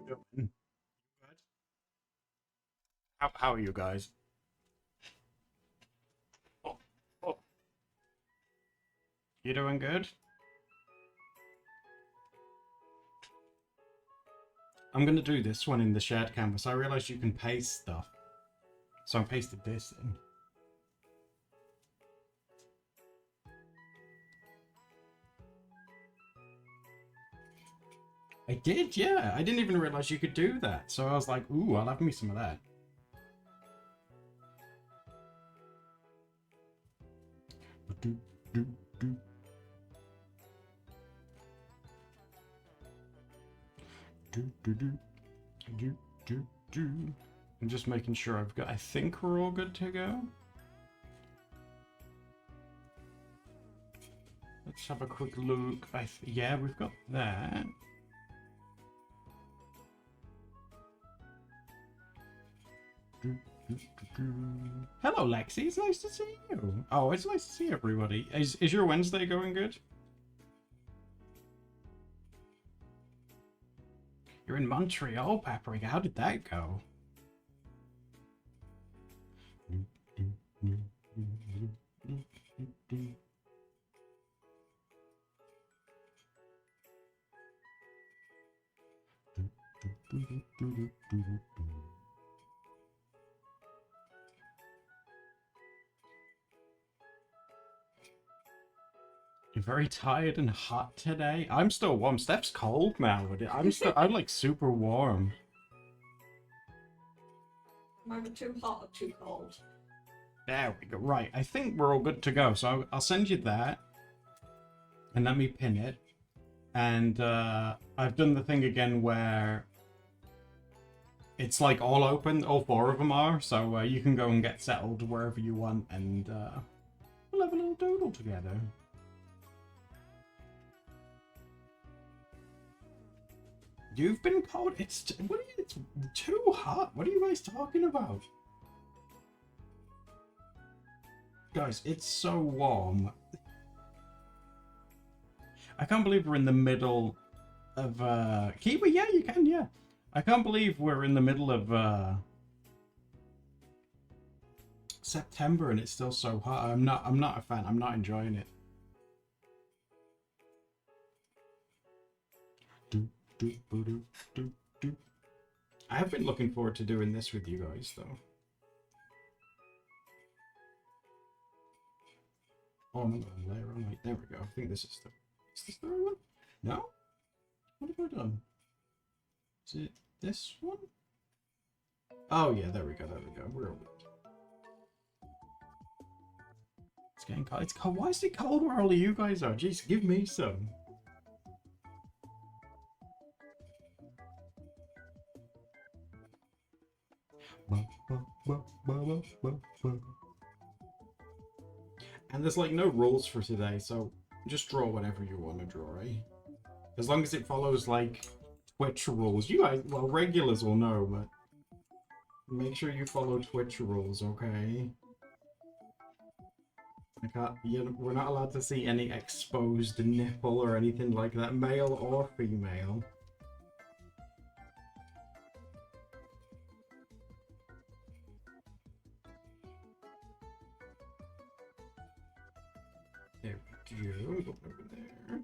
doing? Good. How are you guys? Oh, oh, you doing good? I'm gonna do this one in the shared canvas. I realized you can paste stuff, so I pasted this in. I did, yeah. I didn't even realize you could do that. So I was like, ooh, I'll have me some of that. Do, do, do. Do, do, do, do, do, do. I'm just making sure I've got. I think we're all good to go. Let's have a quick look. Yeah, we've got that. Hello, Lexi. It's nice to see you. Oh, it's nice to see everybody. Is your Wednesday going good? You're in Montreal, Paprika. How did that go? You're very tired and hot today. I'm still warm. Steph's cold now. I'm like super warm. Either too hot or too cold. There we go. Right, I think we're all good to go. So I'll send you that, and let me pin it. And I've done the thing again where it's like all open. All four of them are. So you can go and get settled wherever you want, and we'll have a little doodle together. You've been cold. It's too hot. What are you guys talking about? Guys, it's so warm. I can't believe we're in the middle of Kiwi, yeah, you can, yeah. I can't believe we're in the middle of September and it's still so hot. I'm not a fan. I'm not enjoying it. I have been looking forward to doing this with you guys though. Oh, I'm not on layer, am I? There we go. I think this is the right one? No? What have I done? Is it this one? Oh yeah, there we go, We're all good. It's getting cold. It's cold. Why is it cold where all of you guys are? Jeez, give me some. And there's like no rules for today, so just draw whatever you want to draw, eh? As long as it follows like Twitch rules. You guys, well, regulars will know, but make sure you follow Twitch rules, okay? We're not allowed to see any exposed nipple or anything like that, male or female. There we go. Go over there.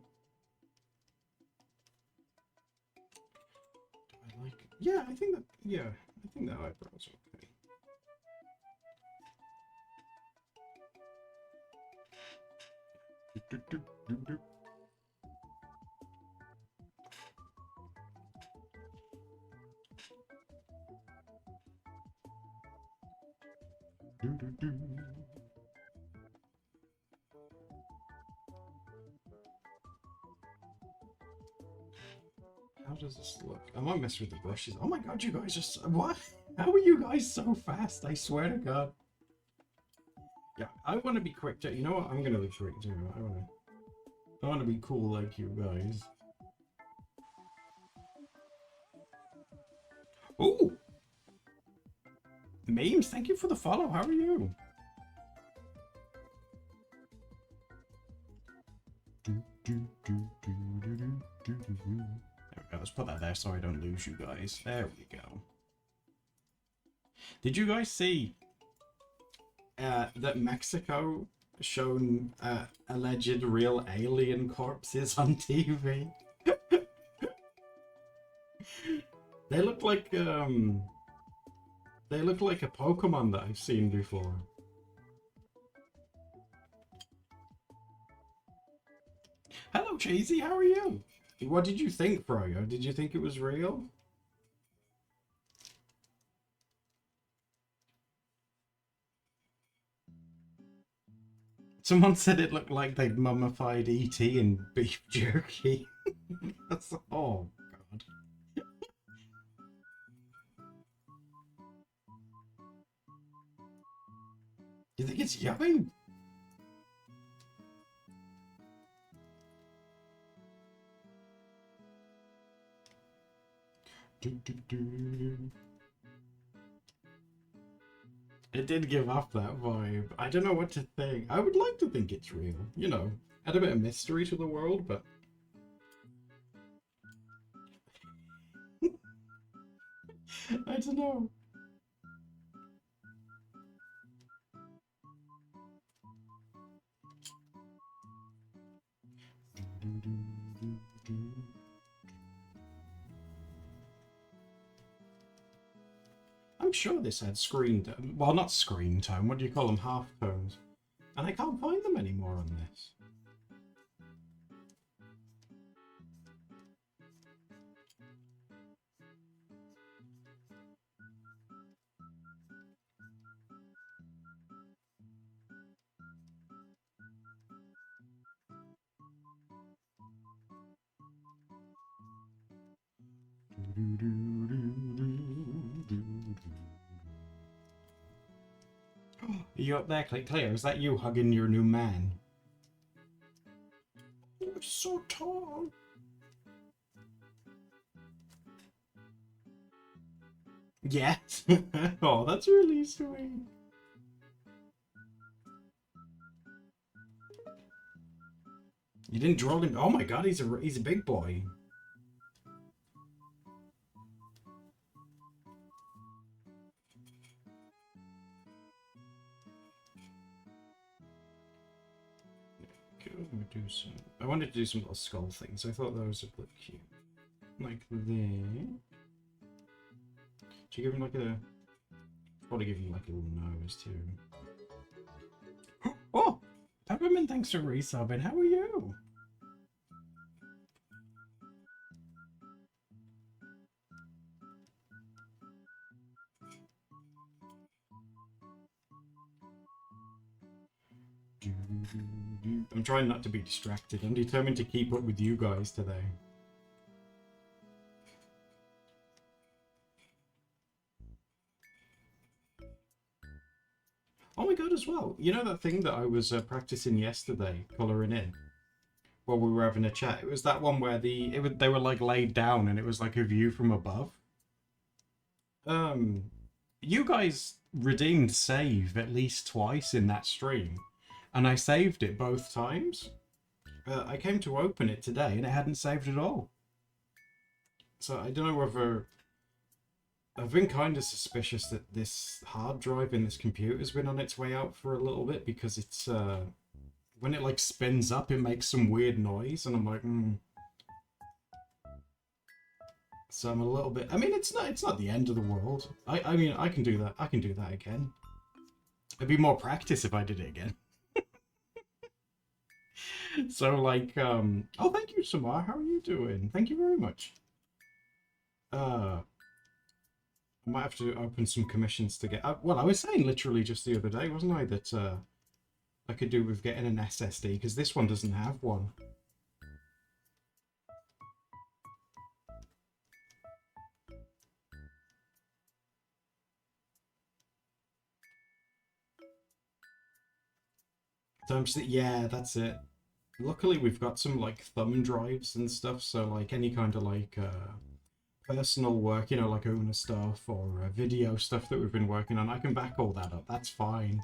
Do I like it? Yeah, I think that. Yeah, I think that eyebrow's okay. How does this look? I might mess with the brushes. Oh my god, you guys just what? How are you guys so fast? I swear to god. Yeah, I want to be quick too. You know what? I'm gonna be quick too. I want to be cool like you guys. Ooh! Memes, thank you for the follow. How are you? There we go. Let's put that there so I don't lose you guys. There we go. Did you guys see that Mexico shown alleged real alien corpses on TV? They look like a Pokemon that I've seen before. Hello, Cheesy. How are you? What did you think, Froyo? Did you think it was real? Someone said it looked like they'd mummified E.T. in beef jerky. That's, oh, God. You think it's yummy? It did give off that vibe. I don't know what to think. I would like to think it's real. You know, add a bit of mystery to the world, but... I don't know. I'm sure this had screen tone. Well, not screen tone. What do you call them? Half tones. And I can't find them anymore on this. Are you up there, Claire? Is that you hugging your new man? You're so tall. Yes. Oh, that's really sweet. You didn't draw him. Oh my God, he's a big boy. Do some. I wanted to do some little skull things. I thought those would look cute, like there. Should you give him like a? Probably give him like a little nose too. Oh, Peppermint, thanks for resubbing. How are you? I'm trying not to be distracted. I'm determined to keep up with you guys today. Oh my God, as well. You know that thing that I was practicing yesterday, colouring in, while we were having a chat? It was that one where they were like laid down and it was like a view from above. You guys redeemed save at least twice in that stream. And I saved it both times. I came to open it today and it hadn't saved at all. So I don't know whether... I've been kind of suspicious that this hard drive in this computer's been on its way out for a little bit, because it's... when it like spins up, it makes some weird noise and I'm like, So I'm a little bit... I mean, it's not the end of the world. I mean, I can do that. I can do that again. It'd be more practice if I did it again. So, like, oh, thank you, Samar. How are you doing? Thank you very much. I might have to open some commissions to get... well, I was saying literally just the other day, wasn't I, that I could do with getting an SSD, because this one doesn't have one. So I'm just... yeah, that's it. Luckily, we've got some, like, thumb drives and stuff, so, like, any kind of, like, personal work, you know, like Una stuff or video stuff that we've been working on, I can back all that up. That's fine.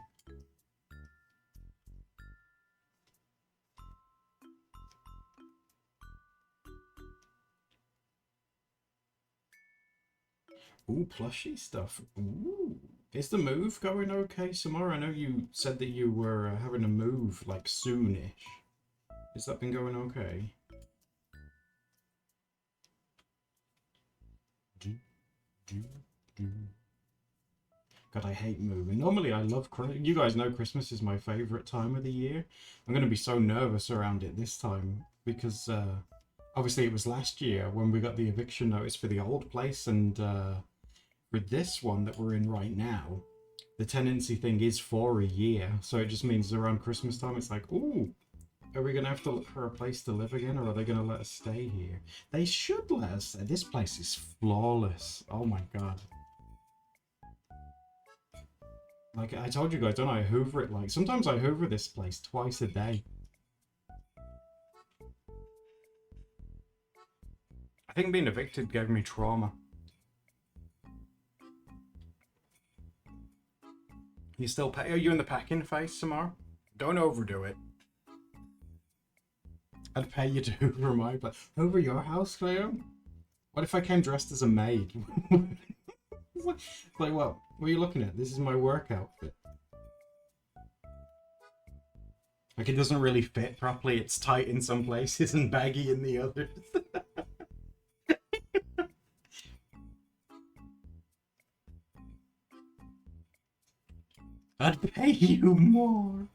Ooh, plushy stuff. Ooh. Is the move going okay, Samara? I know you said that you were having a move like soonish. Has that been going okay? Do, do, do. God, I hate moving. Normally, I love Christmas. You guys know Christmas is my favorite time of the year. I'm going to be so nervous around it this time because obviously it was last year when we got the eviction notice for the old place, and for this one that we're in right now, the tenancy thing is for a year. So it just means around Christmas time, it's like, ooh, are we going to have to look for a place to live again, or are they going to let us stay here? They should let us stay. This place is flawless. Oh my God. Like I told you guys, don't I hoover it like... Sometimes I hoover this place twice a day. I think being evicted gave me trauma. You still pay? Are you in the packing phase, Samara? Don't overdo it. I'd pay you to hoover my place. Hoover your house, Cleo? What if I came dressed as a maid? It's like, what are you looking at? This is my work outfit. Like, it doesn't really fit properly. It's tight in some places and baggy in the others. I'd pay you more.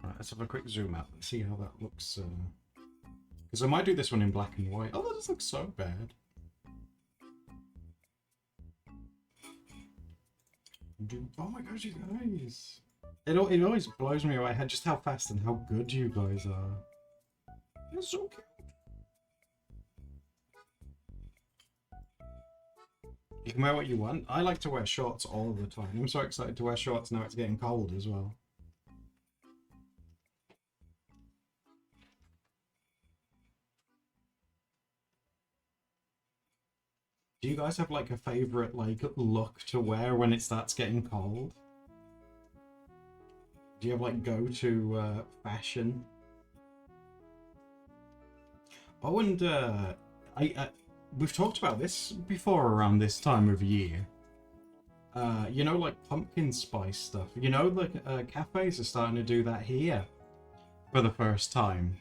Alright, let's have a quick zoom out and see how that looks. Because I might do this one in black and white. Oh, that doesn't look so bad. Oh my gosh, you guys. It always blows me away just how fast and how good you guys are. You're so cute. You can wear what you want. I like to wear shorts all the time. I'm so excited to wear shorts now it's getting cold as well. Do you guys have like a favorite like look to wear when it starts getting cold? Do you have like go-to fashion? Oh, and we've talked about this before around this time of year. You know, like pumpkin spice stuff. You know, like cafes are starting to do that here for the first time.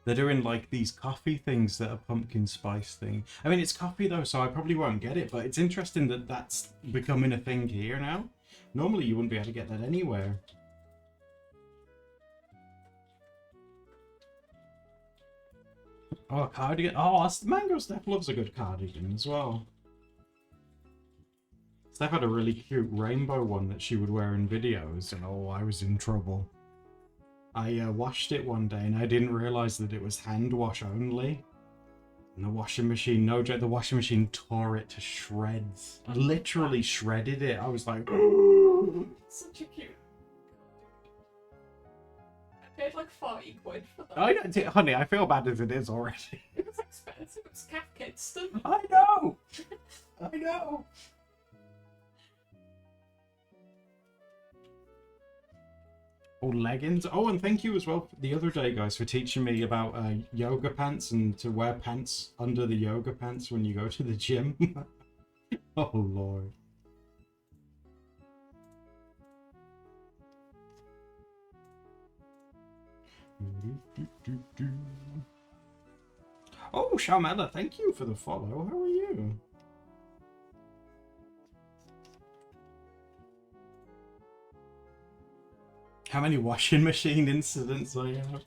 They're doing like these coffee things that are pumpkin spice thing. I mean, it's coffee though, so I probably won't get it, but it's interesting that that's becoming a thing here now. Normally you wouldn't be able to get that anywhere. Oh, a cardigan. Oh, Mango Steph loves a good cardigan as well. Steph had a really cute rainbow one that she would wear in videos, and oh, I was in trouble. I washed it one day and I didn't realize that it was hand wash only. And the washing machine, no joke, the washing machine tore it to shreds. Literally shredded it. I was like, Such a cute. I paid like 40 quid for that. I don't, honey, I feel bad as it is already. It was expensive. It's Cat Kidston. I know. I know. Oh, leggings. Oh, and thank you as well the other day, guys, for teaching me about yoga pants and to wear pants under the yoga pants when you go to the gym. Oh, Lord. Oh, Shamela, thank you for the follow. How are you? How many washing machine incidents I have?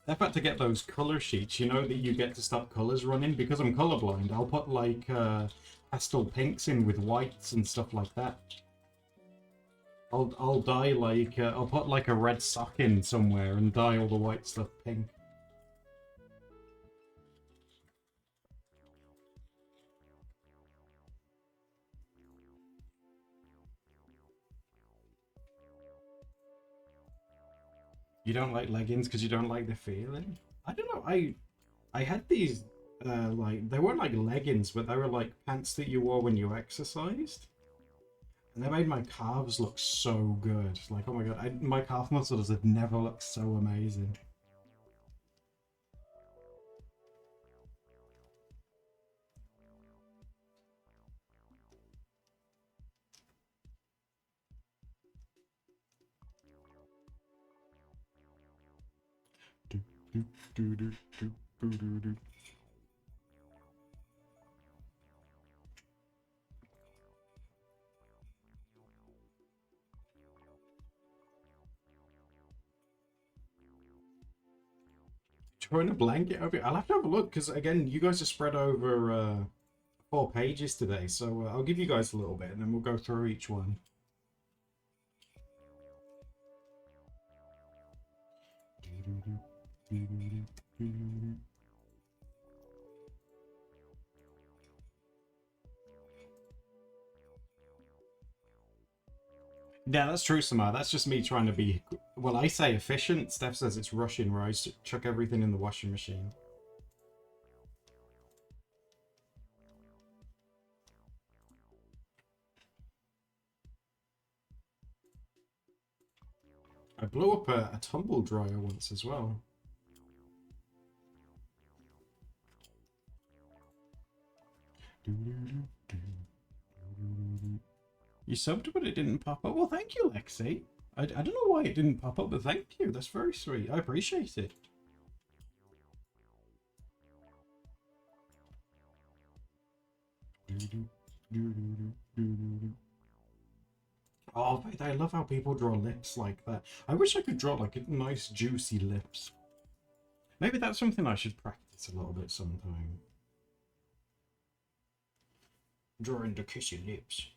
I've had to get those color sheets, you know, that you get to stop colors running. Because I'm colorblind, I'll put like pastel pinks in with whites and stuff like that. I'll dye like I'll put like a red sock in somewhere and dye all the white stuff pink. You don't like leggings because you don't like the feeling? I don't know. I had these, like, they weren't like leggings, but they were like pants that you wore when you exercised. And they made my calves look so good. Like, oh my god, my calf muscles have never looked so amazing. Do, do, do, do, do, do, do, do. Throwing a blanket over it. I'll have to have a look because again, you guys are spread over 4 pages today, so I'll give you guys a little bit and then we'll go through each one. Yeah, that's true, Samar. That's just me trying to be, well, I say efficient. Steph says it's rushing, where I chuck everything in the washing machine. I blew up a tumble dryer once as well. You subbed, but it didn't pop up. Well, thank you, Lexi. I don't know why it didn't pop up, but thank you. That's very sweet. I appreciate it. Oh, I love how people draw lips like that. I wish I could draw like nice juicy lips. Maybe that's something I should practice a little bit sometime. Drawing the kissy lips.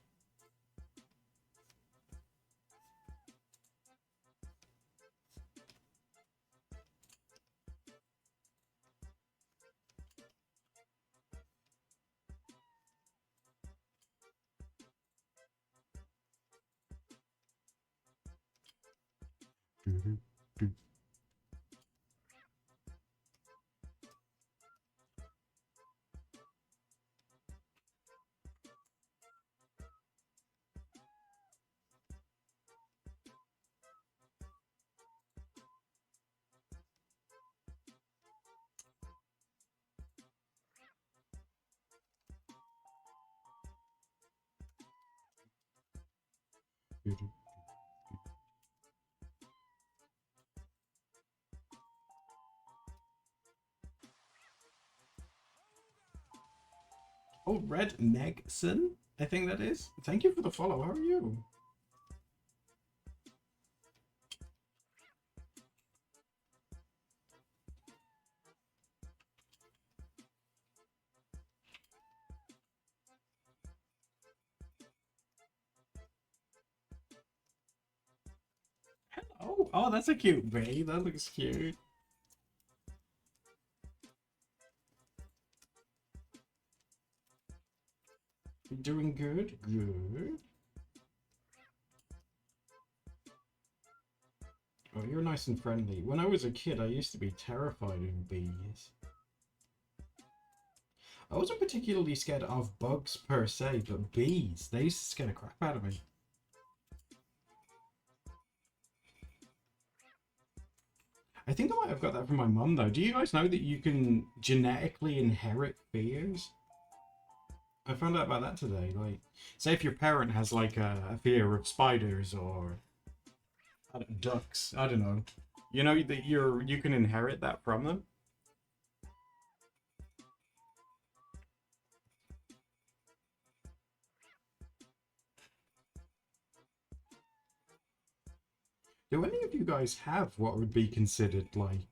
Oh, Red Negson, I think that is. Thank you for the follow. How are you? Hello. Oh, that's a cute bee. That looks cute. You doing good? Good. Oh, you're nice and friendly. When I was a kid, I used to be terrified of bees. I wasn't particularly scared of bugs per se, but bees, they used to scare the crap out of me. I think I might have got that from my mum, though. Do you guys know that you can genetically inherit fears? I found out about that today. Like, say if your parent has like a fear of spiders or ducks, I don't know. You know that you can inherit that from them. Do any of you guys have what would be considered like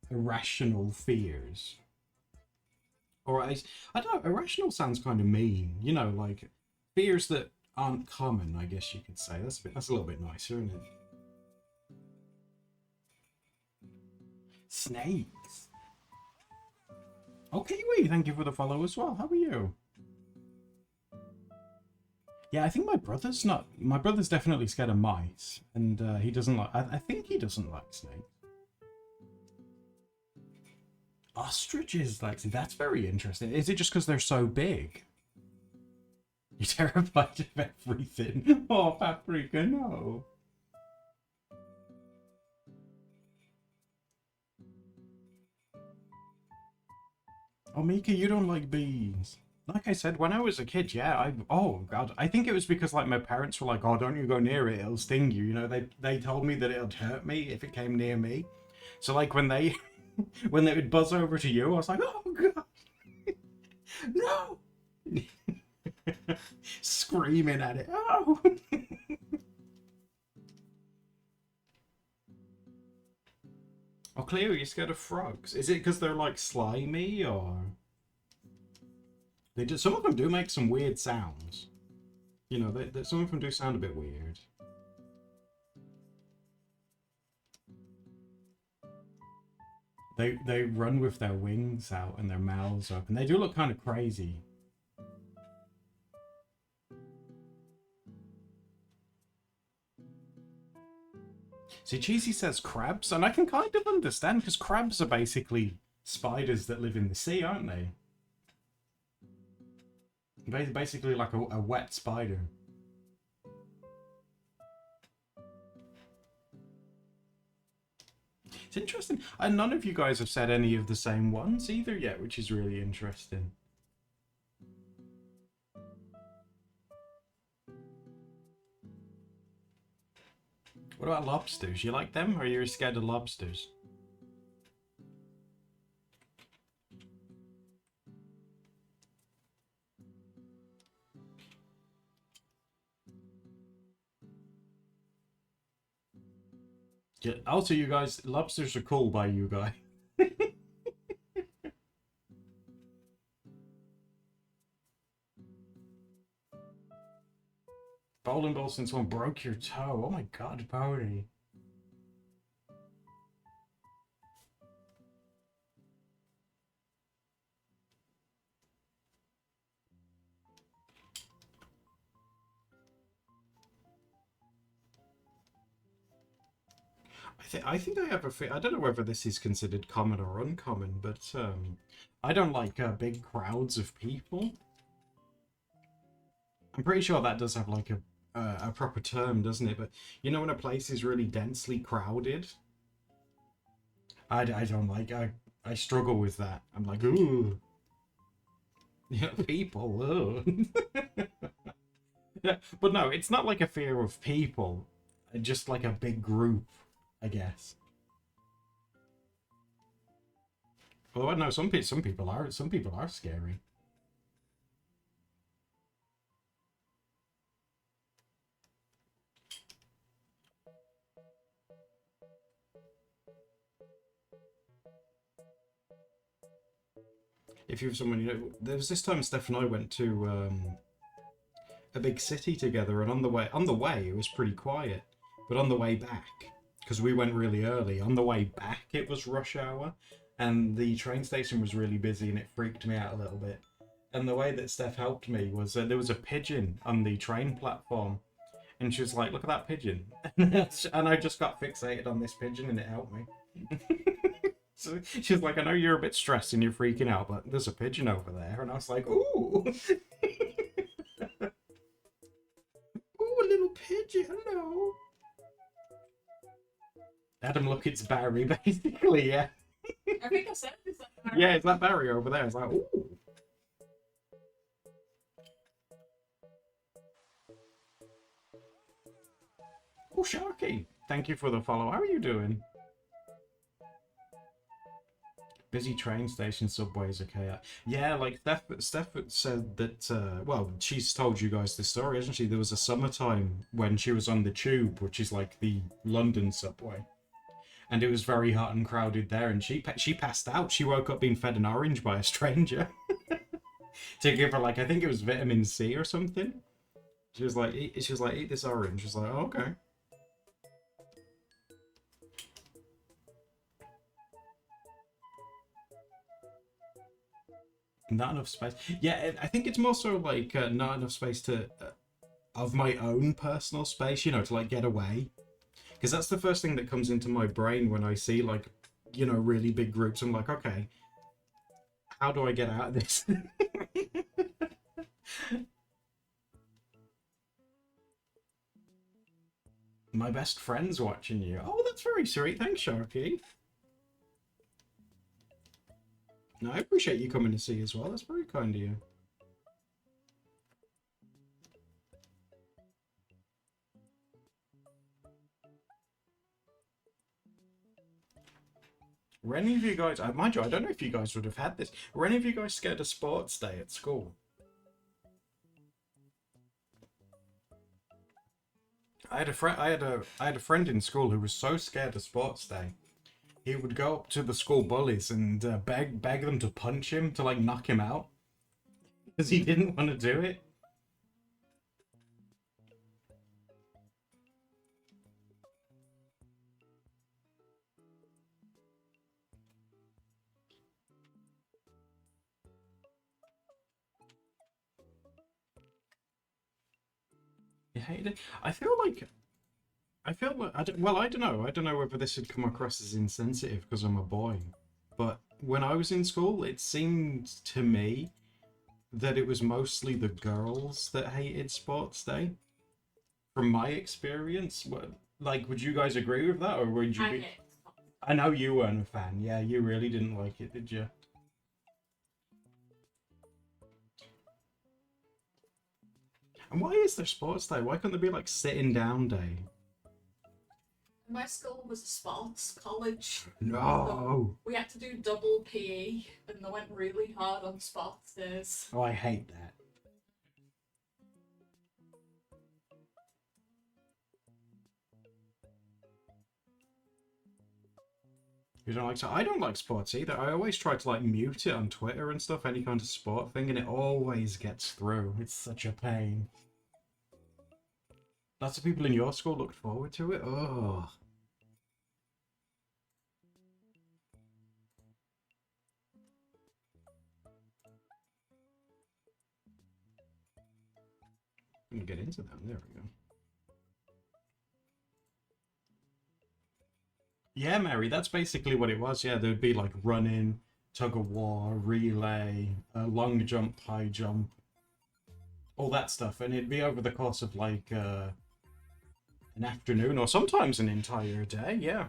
irrational fears? Or I don't know, irrational sounds kind of mean. You know, like fears that aren't common, I guess you could say. That's a little bit nicer, isn't it? Snakes. Oh, Kiwi, thank you for the follow as well. How are you? Yeah, I think my brother's definitely scared of mice, and he doesn't like, I think he doesn't like snakes. Ostriches, Lexi, that's very interesting. Is it just because they're so big? You're terrified of everything. Oh, Paprika, no. Oh, Mika, you don't like bees. Like I said, when I was a kid, yeah, oh god, I think it was because like my parents were like, "Oh, don't you go near it; it'll sting you." You know, they told me that it would hurt me if it came near me. So like when they when they would buzz over to you, I was like, "Oh god, no!" Screaming at it. Oh. Oh, Cleo, you're scared of frogs? Is it because they're like slimy or? They do. Some of them do make some weird sounds. You know, some of them do sound a bit weird. They run with their wings out and their mouths open. They do look kind of crazy. See, Cheesy says crabs, and I can kind of understand because crabs are basically spiders that live in the sea, aren't they? Basically like a wet spider. It's interesting. And none of you guys have said any of the same ones either yet, which is really interesting. What about lobsters? You like them, or are you scared of lobsters? Yeah, also, you guys, lobsters are cool by you guys. Bowling ball since someone broke your toe. Oh my god, Bodhi. I think I have I don't know whether this is considered common or uncommon, but I don't like big crowds of people. I'm pretty sure that does have like a proper term, doesn't it? But you know when a place is really densely crowded? I don't like, I struggle with that. I'm like, ooh. Yeah, people, ooh. Yeah, but no, it's not like a fear of people. Just like a big group, I guess. Although I know some people are scary. If you're someone, you know, there was this time Steph and I went to a big city together, and on the way it was pretty quiet, but on the way back, because we went really early, on the way back it was rush hour, and the train station was really busy, and it freaked me out a little bit. And the way that Steph helped me was there was a pigeon on the train platform, and she was like, "Look at that pigeon," and I just got fixated on this pigeon, and it helped me. So she's like, "I know you're a bit stressed and you're freaking out, but there's a pigeon over there," and I was like, "Ooh." Ooh, a little pigeon, hello. Adam, look, it's Barry, basically, yeah. I think I said this. Yeah, it's that Barry over there. It's like, ooh. Oh, Sharky, thank you for the follow. How are you doing? Busy train station, subways, okay. Yeah, like Steph said that, well, she's told you guys this story, hasn't she? There was a summertime when she was on the tube, which is like the London subway. And it was very hot and crowded there, and she passed out. She woke up being fed an orange by a stranger to give her, like, I think it was vitamin C or something. She was like, eat this orange. She was like, oh, okay. Not enough space. Yeah, I think it's more so like not enough space to of my own personal space, you know, to like get away. Because that's the first thing that comes into my brain when I see like, you know, really big groups. I'm like, okay, How do I get out of this? My best friend's watching you. Oh, that's very sweet. Thanks, Sharky. No, I appreciate you coming to see as well. That's very kind of you. Were any of you guys, mind you, I don't know if you guys would have had this. Were any of you guys scared of sports day at school? I had a friend. I had a friend in school who was so scared of sports day. He would go up to the school bullies and beg them to punch him to like knock him out because he didn't want to do it. You hated it. I feel like I don't know. I don't know whether this would come across as insensitive because I'm a boy, but when I was in school, it seemed to me that it was mostly the girls that hated sports day. From my experience, like, would you guys agree with that, or would you I be? hate I know you weren't a fan. Yeah, you really didn't like it, did you? And why is there sports day? Why can't there be like sitting down day? My school was a sports college. No. We had to do double PE, and they went really hard on sports days. Oh, I hate that. You don't like so I don't like sports either. I always try to like mute it on Twitter and stuff, any kind of sport thing, and it always gets through. It's such a pain. Lots of people in your school looked forward to it. Oh. I'm gonna get into that. There we go. Yeah, Mary, that's basically what it was. Yeah, there'd be like running, tug of war, relay, long jump, high jump, all that stuff, and it'd be over the course of like an afternoon or sometimes an entire day. Yeah.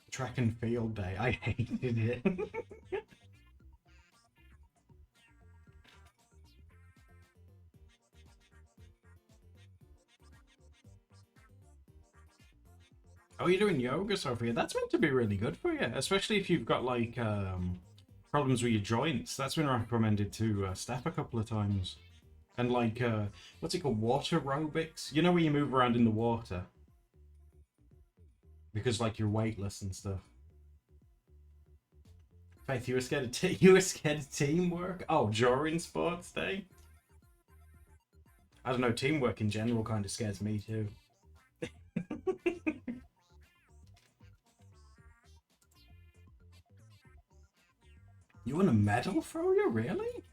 Track and field day. I hated it. Oh, you're doing yoga, Sophia? That's meant to be really good for you, especially if you've got like problems with your joints. That's been recommended to Steph a couple of times. And like, what's it called? Water aerobics. You know where you move around in the water because like you're weightless and stuff. Faith, you were scared of you were scared of teamwork? Oh, during sports day? I don't know. Teamwork in general kind of scares me too. You want a medal throw you? Really?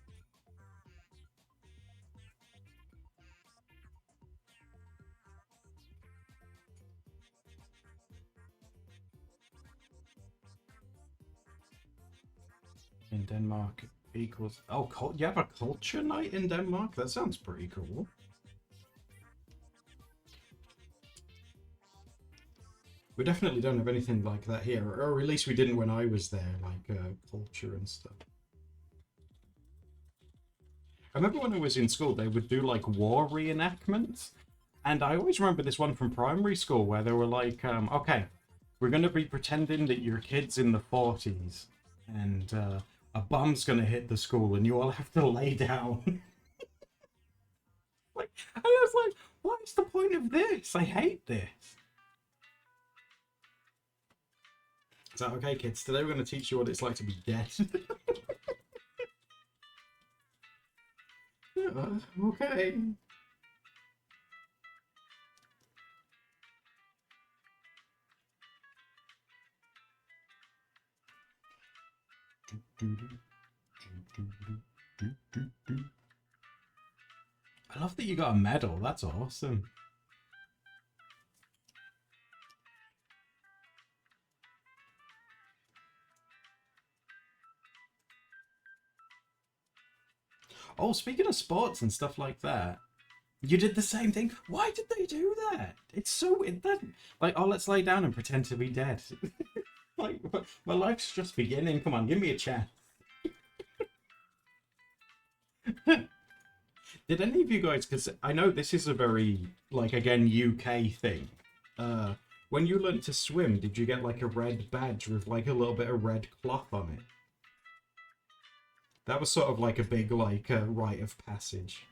In Denmark equals... Oh, you have a culture night in Denmark? That sounds pretty cool. We definitely don't have anything like that here, or at least we didn't when I was there, like culture and stuff. I remember when I was in school, they would do like war reenactments, and I always remember this one from primary school where they were like, okay, we're going to be pretending that your kid's in the 40s, and a bomb's going to hit the school, and you all have to lay down. Like, and I was like, what is the point of this? I hate this. Is that okay, kids? Today we're going to teach you what it's like to be dead. Yeah, okay. I love that you got a medal. That's awesome. Oh, speaking of sports and stuff like that, you did the same thing. Why did they do that? It's so that like, oh, let's lay down and pretend to be dead. Like, my life's just beginning. Come on, give me a chance. Did any of you guys? Because I know this is a very like again UK thing. When you learned to swim, did you get like a red badge with like a little bit of red cloth on it? That was sort of like a big like rite of passage.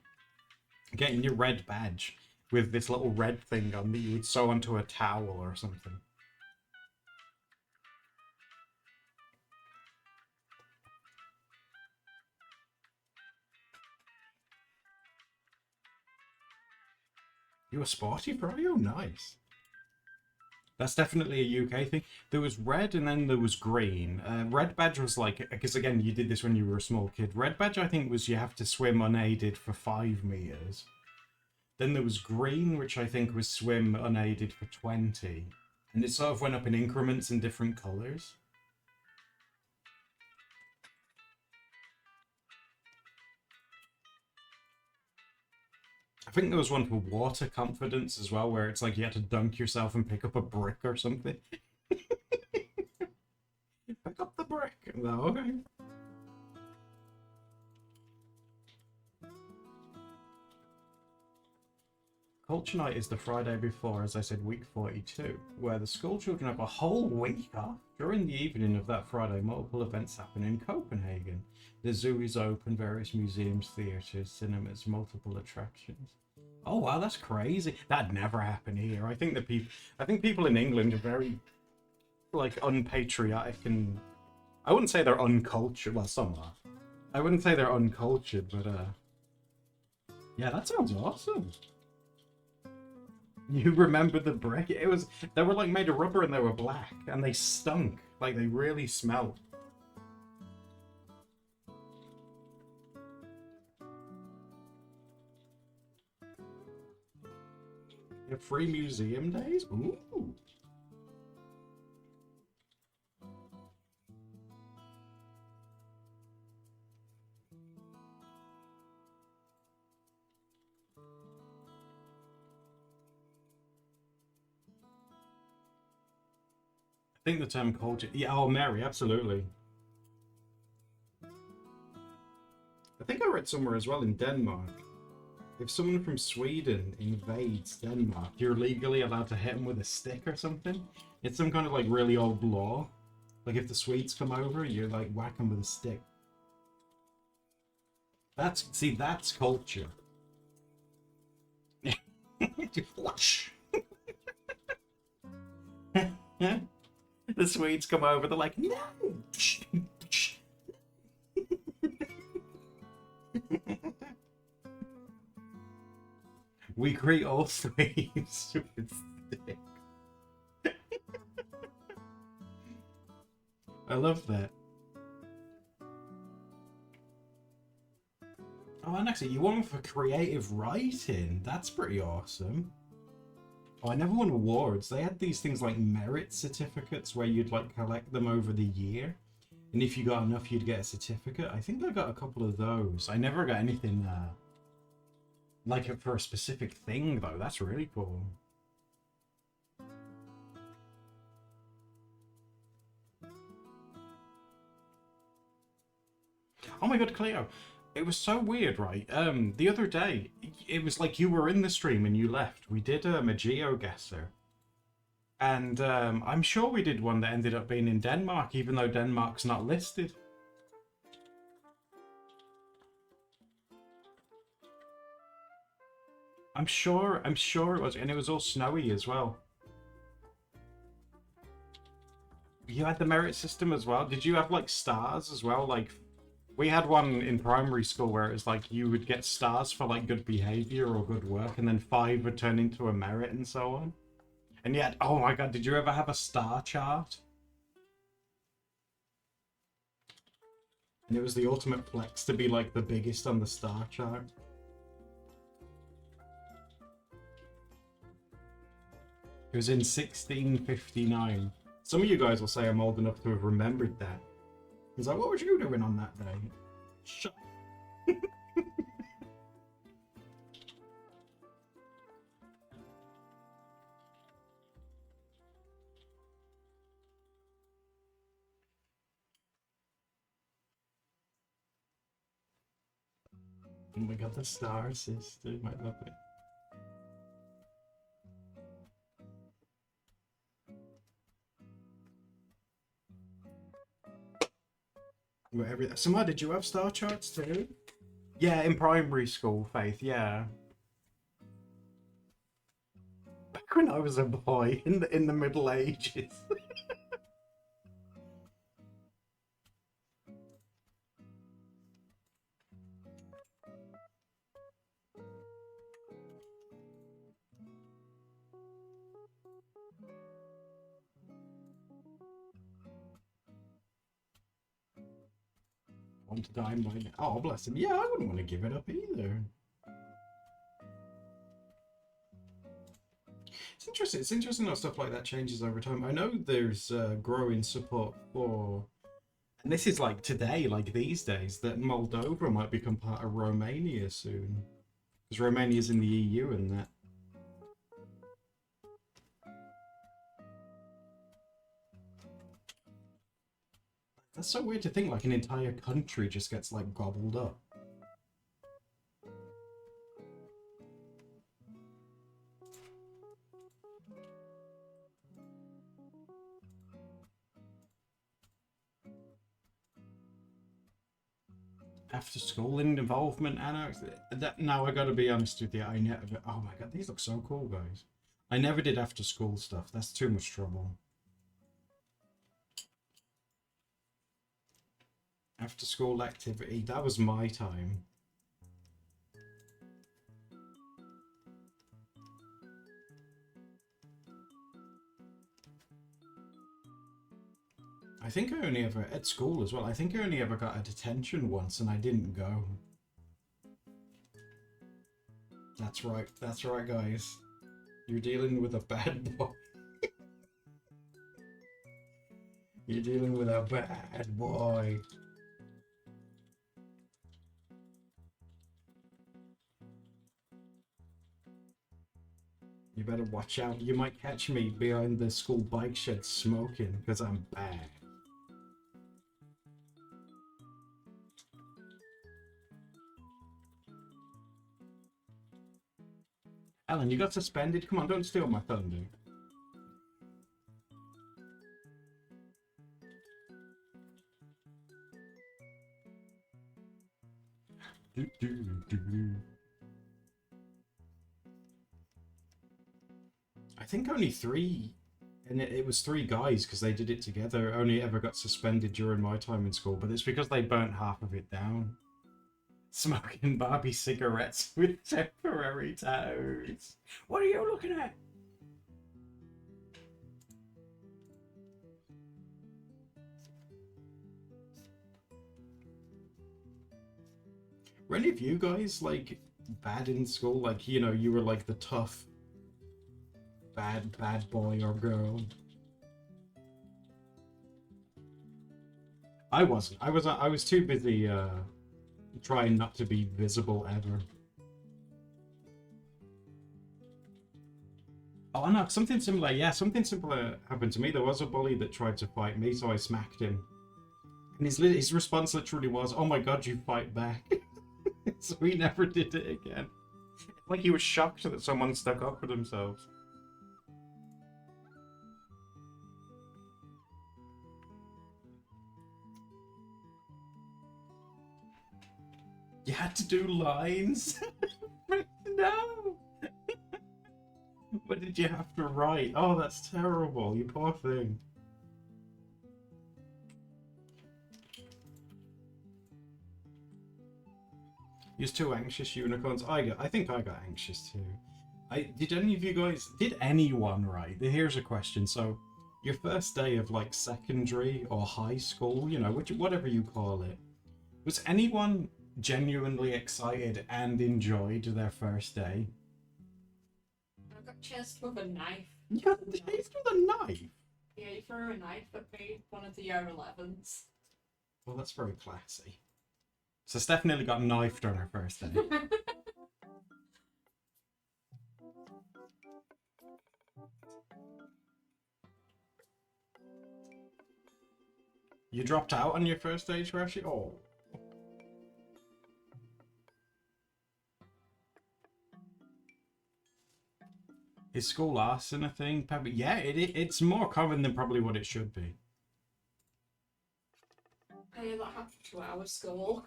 Getting your red badge with this little red thing on that you would sew onto a towel or something. You a sporty pro? Oh, nice. That's definitely a UK thing. There was red and then there was green. Red badge was like, because again, you did this when you were a small kid. Red badge, I think, was you have to swim unaided for 5 meters. Then there was green, which I think was swim unaided for 20. And it sort of went up in increments in different colors. I think there was one for water confidence as well, where it's like you had to dunk yourself and pick up a brick or something. Pick up the brick. No, okay. Culture Night is the Friday before, as I said, week 42, where the school children have a whole week off. During the evening of that Friday, multiple events happen in Copenhagen. The zoo is open, various museums, theatres, cinemas, multiple attractions. Oh wow, that's crazy. That'd never happen here. I think people in England are very like unpatriotic, and I wouldn't say they're uncultured. Well, some are. I wouldn't say they're uncultured, but yeah, that sounds awesome. You remember the brick? They were like made of rubber and they were black and they stunk. Like they really smelled. You have free museum days? Ooh. I think the term culture. Yeah, oh, Mary, absolutely. I think I read somewhere as well in Denmark. If someone from Sweden invades Denmark, you're legally allowed to hit them with a stick or something. It's some kind of like really old law. Like if the Swedes come over, you like whack them with a stick. That's culture. Whoosh. The Swedes come over, they're like, no! We greet all Swedes with stick. I love that. Oh, and actually, you won for creative writing. That's pretty awesome. Oh, I never won awards. They had these things like merit certificates where you'd like collect them over the year. And if you got enough, you'd get a certificate. I think I got a couple of those. I never got anything like for a specific thing, though. That's really cool. Oh my god, Cleo. It was so weird, right? The other day, it was like you were in the stream and you left. We did a GeoGuessr. And I'm sure we did one that ended up being in Denmark, even though Denmark's not listed. I'm sure it was, and it was all snowy as well. You had the merit system as well? Did you have like stars as well? Like we had one in primary school where it was like you would get stars for like good behavior or good work, and then 5 would turn into a merit and so on. And yet, oh my god, did you ever have a star chart? And it was the ultimate flex to be like the biggest on the star chart. It was in 1659. Some of you guys will say I'm old enough to have remembered that. It's like, what was you doing on that day? Shut. Oh my god, the Star Sister, my lovely. Whatever. Samar, did you have star charts too? Yeah, in primary school, Faith. Yeah. Back when I was a boy in the Middle Ages. Want to die by now. Oh, bless him. Yeah, I wouldn't want to give it up either. It's interesting. It's interesting how stuff like that changes over time. I know there's growing support for, and this is like today, like these days, that Moldova might become part of Romania soon, because Romania's in the EU and that. That's so weird to think, like an entire country just gets like gobbled up. After school involvement, Anna. Now I gotta be honest with you, I never. Oh my god, these look so cool, guys. I never did after school stuff. That's too much trouble. After school activity, that was my time. I think I only ever, at school as well, I think I only ever got a detention once and I didn't go. That's right guys. You're dealing with a bad boy. You're dealing with a bad boy. You better watch out. You might catch me behind the school bike shed smoking because I'm bad. Alan, you got suspended? Come on, don't steal my thunder. I think only three, and it was three guys because they did it together. Only ever got suspended during my time in school, but it's because they burnt half of it down. Smoking Barbie cigarettes with temporary toes. What are you looking at? Were any of you guys like bad in school? Like, you know, you were like the tough bad boy or girl? I wasn't. I was too busy trying not to be visible ever. Oh no, something similar. Yeah, something similar happened to me. There was a bully that tried to fight me, so I smacked him. And his response literally was, "Oh my god, you fight back." So he never did it again. Like he was shocked that someone stuck up for themselves. You had to do lines? No! What did you have to write? Oh, that's terrible, you poor thing. You're too anxious, unicorns. I think I got anxious too. Did any of you guys, did anyone, right? Here's a question. So, your first day of like secondary or high school, you know, whatever you call it, was anyone genuinely excited and enjoyed their first day? I got chased with a knife. You got tased with a knife? Yeah, he threw a knife at me, one of the year 11s. Well, that's very classy. So Steph nearly got knifed on her first day. You dropped out on your first day, Trashy? Oh. Is school arson a thing? Probably. Yeah, it's more common than probably what it should be. Hey, that happened to our school.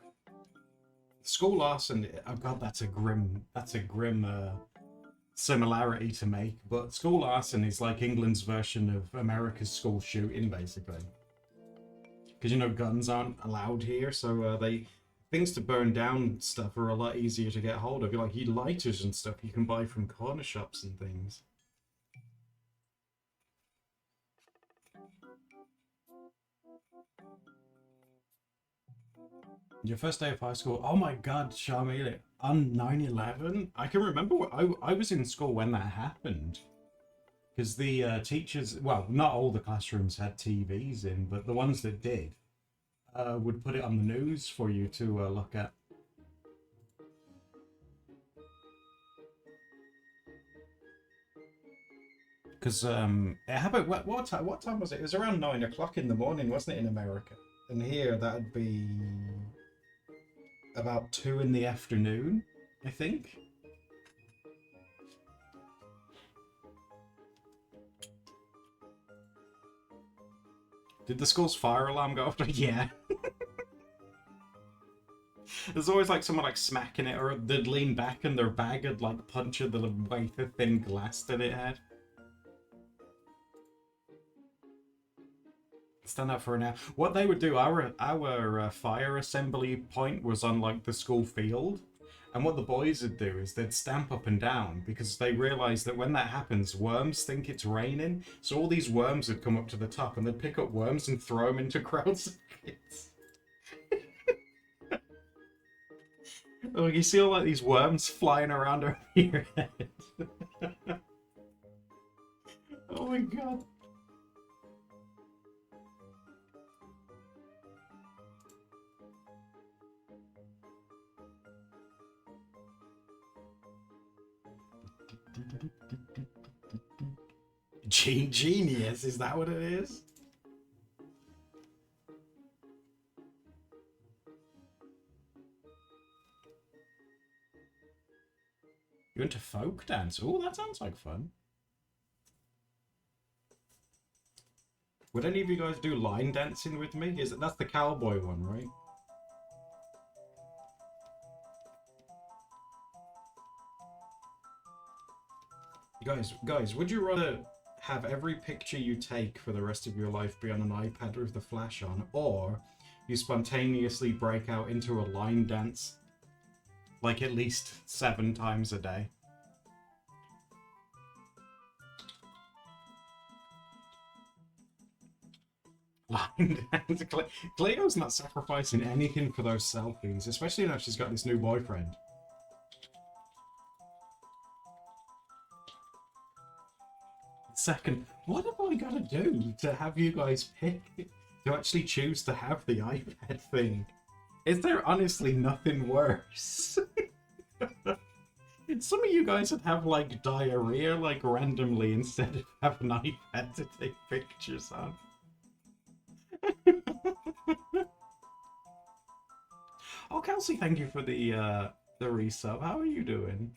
School arson. Oh god, that's a grim similarity to make. But school arson is like England's version of America's school shooting, basically. Because you know guns aren't allowed here, so things to burn down stuff are a lot easier to get hold of. Like lighters and stuff you can buy from corner shops and things. Your first day of high school? Oh my god, Sharmila, on 9/11? I can remember I was in school when that happened. Because the teachers, well, not all the classrooms had TVs in, but the ones that did would put it on the news for you to look at. Because it happened, what time was it? It was around 9 o'clock in the morning, wasn't it, in America? And here, that'd be about 2 in the afternoon, I think. Did the school's fire alarm go off? Yeah. There's always like someone like smacking it, or they'd lean back and their bag would like puncture the wafer thin glass that it had. Stand up for an hour. What they would do, our fire assembly point was on like the school field. And what the boys would do is they'd stamp up and down because they realised that when that happens, worms think it's raining. So all these worms would come up to the top and they'd pick up worms and throw them into crowds of kids. Oh, you see all like these worms flying around over your head. Oh my god. Genius, is that what it is? You into folk dance? Oh, that sounds like fun. Would any of you guys do line dancing with me? That's the cowboy one, right? Guys, would you rather have every picture you take for the rest of your life be on an iPad with the flash on, or you spontaneously break out into a line dance like at least 7 times a day? Line dance. Cleo's not sacrificing anything for those selfies, especially now she's got this new boyfriend. Second, what have I got to do to have you guys pick, to actually choose to have the iPad thing? Is there honestly nothing worse? Some of you guys would have like diarrhea like randomly instead of have an iPad to take pictures on. Oh, Kelsey, thank you for the resub. How are you doing?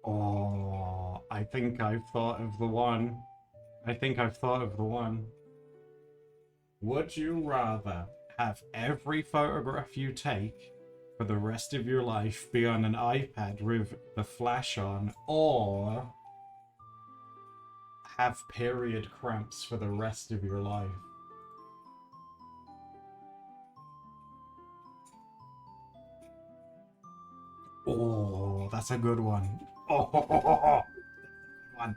Oh, I think I've thought of the one. Would you rather have every photograph you take for the rest of your life be on an iPad with the flash on, or have period cramps for the rest of your life? Oh, that's a good one. Oh, one.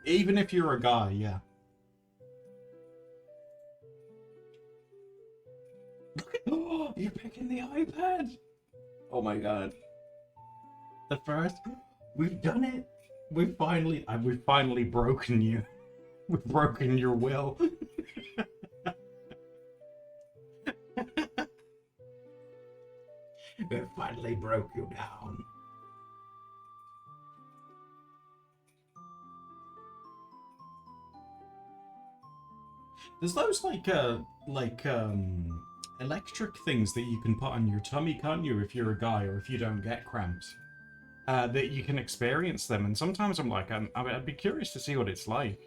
Even if you're a guy, yeah. iPad. Oh my god. The first, we've done it. We've finally broken you. We've broken your will. We finally broke you down. There's those electric things that you can put on your tummy, can't you, if you're a guy or if you don't get cramps? That you can experience them, and sometimes I'm like, I'd be curious to see what it's like.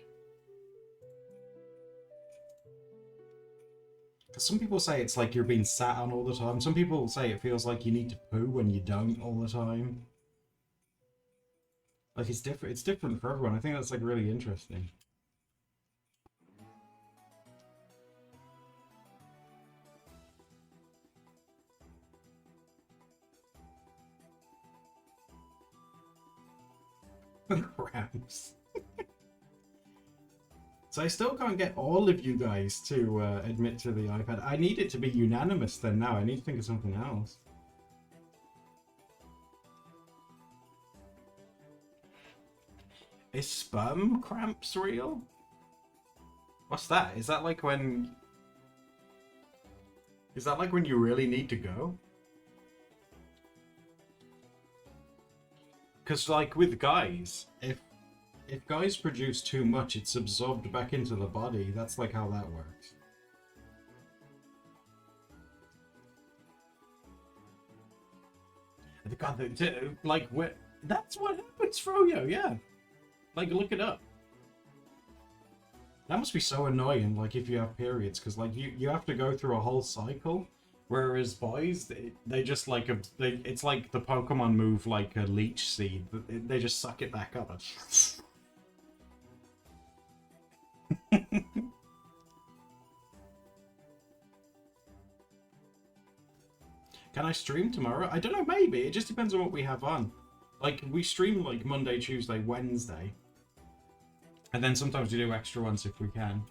Some people say it's like you're being sat on all the time. Some people say it feels like you need to poo when you don't all the time. Like it's different. It's different for everyone. I think that's like really interesting. Cramps. So I still can't get all of you guys to admit to the iPad. I need it to be unanimous then now. I need to think of something else. Is sperm cramps real? What's that? Is that like when... Is that like when you really need to go? Because like with guys, if guys produce too much, it's absorbed back into the body. That's like how that works. God, like, that's what happens, Froyo, yeah. Like, look it up. That must be so annoying, like, if you have periods, because, like, you have to go through a whole cycle, whereas boys, they just, like, it's like the Pokemon move, like a leech seed. They just suck it back up. Can I stream tomorrow? I don't know, maybe. It just depends on what we have on. Like, we stream, like, Monday, Tuesday, Wednesday. And then sometimes we do extra ones if we can.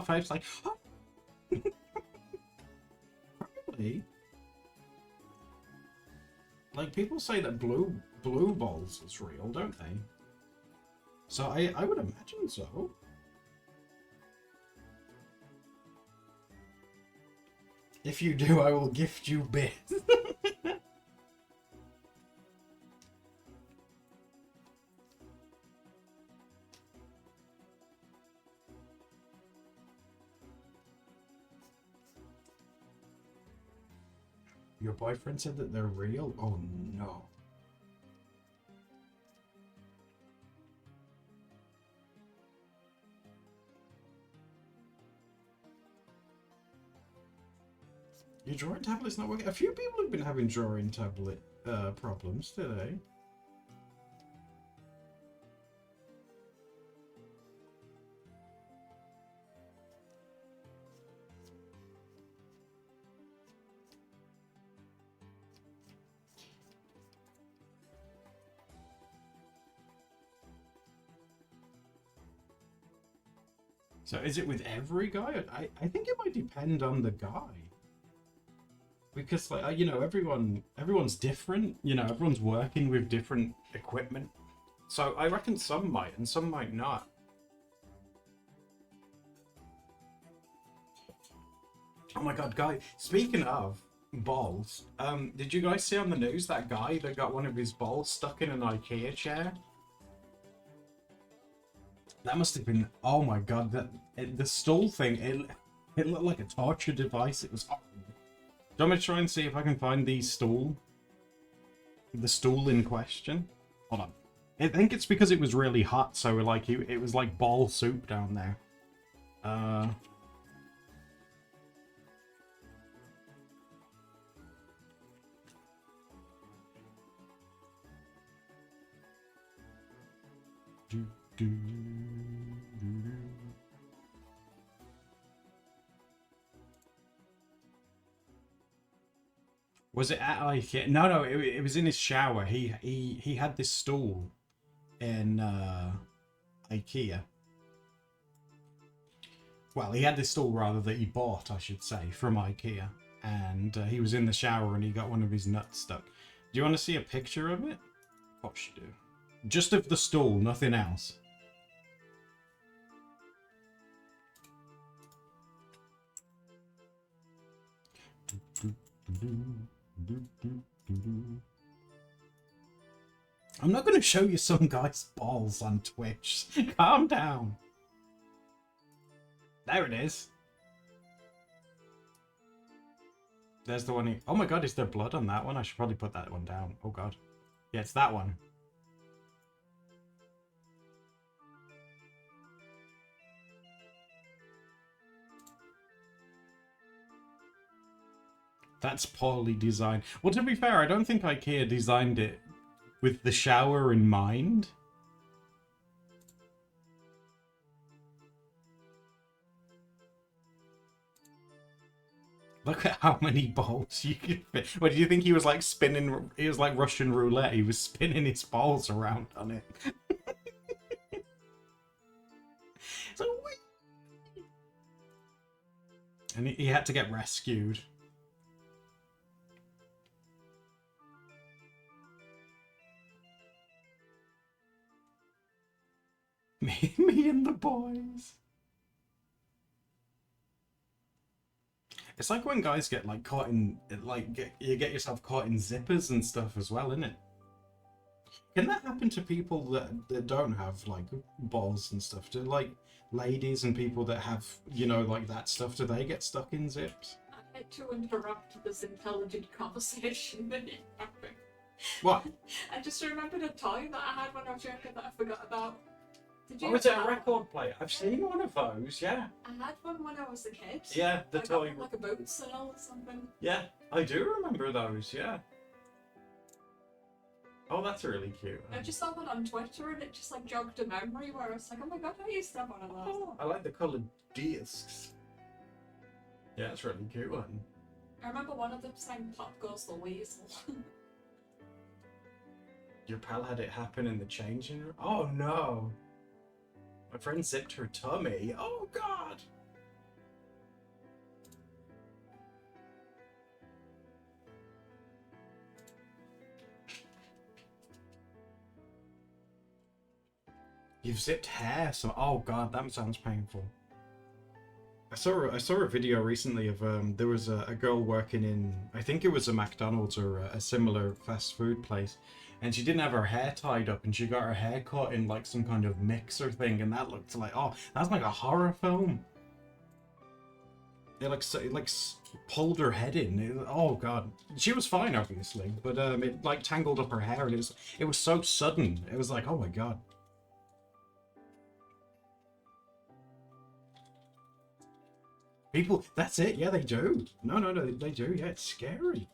Five's like, oh. Probably. Like, people say that blue balls is real, don't they? So I would imagine so. If you do, I will gift you bits. Your boyfriend said that they're real? Oh no. Your drawing tablet's not working? A few people have been having drawing tablet problems today. So is it with every guy? I think it might depend on the guy. Because, like, you know, everyone's different. You know, everyone's working with different equipment. So I reckon some might and some might not. Oh my god, guy, speaking of balls, did you guys see on the news that guy that got one of his balls stuck in an IKEA chair? That must have been, oh my god, the stool thing, it looked like a torture device. It was horrible. Do you want me to try and see if I can find the stool in question? Hold on. I think it's because it was really hot, so like it was like ball soup down there. Was it at IKEA? No, no, it was in his shower. He had this stool in IKEA. Well, he had this stool rather that he bought, I should say, from IKEA, and he was in the shower and he got one of his nuts stuck. Do you want to see a picture of it? Of course you do. Just of the stool, nothing else. I'm not going to show you some guy's balls on Twitch. Calm down. There it is. There's the one. Oh my god, is there blood on that one? I should probably put that one down. Oh god. Yeah, it's that one. That's poorly designed. Well, to be fair, I don't think IKEA designed it with the shower in mind. Look at how many balls you can fit. What do you think he was like spinning? He was like Russian roulette. He was spinning his balls around on it. So, and he had to get rescued. Me and the boys. It's like when guys get like caught in, you get yourself caught in zippers and stuff as well, isn't it? Can that happen to people that don't have like balls and stuff? Do like ladies and people that have, you know, like that stuff, do they get stuck in zips? I hate to interrupt this intelligent conversation that you're having. What? I just remembered a toy that I had when I was younger that I forgot about. Did you? Oh, is it a have record player? I've seen one of those, yeah. one? I had one when I was a kid. Yeah, the I got toy. one, like a boot sale or something. Yeah, I do remember those, yeah. Oh, that's really cute. I just saw that on Twitter and it just like jogged a memory where I was like, oh my god, I used to have one of those. Oh, I like the coloured discs. Yeah, it's a really cute one. I remember one of them saying Pop Goes the Weasel. Your pal had it happen in the changing room? Oh no! My friend zipped her tummy. Oh god! You've zipped hair, so oh god, that sounds painful. I saw a video recently of there was a girl working in, I think it was a McDonald's or a similar fast food place, and she didn't have her hair tied up, and she got her hair caught in like some kind of mixer thing, and that looked like, oh, that's like a horror film. It pulled her head in. Oh god, she was fine obviously, but it like tangled up her hair, and it was so sudden. It was like, oh my god. People, that's it. Yeah, they do. No, they do. Yeah, it's scary.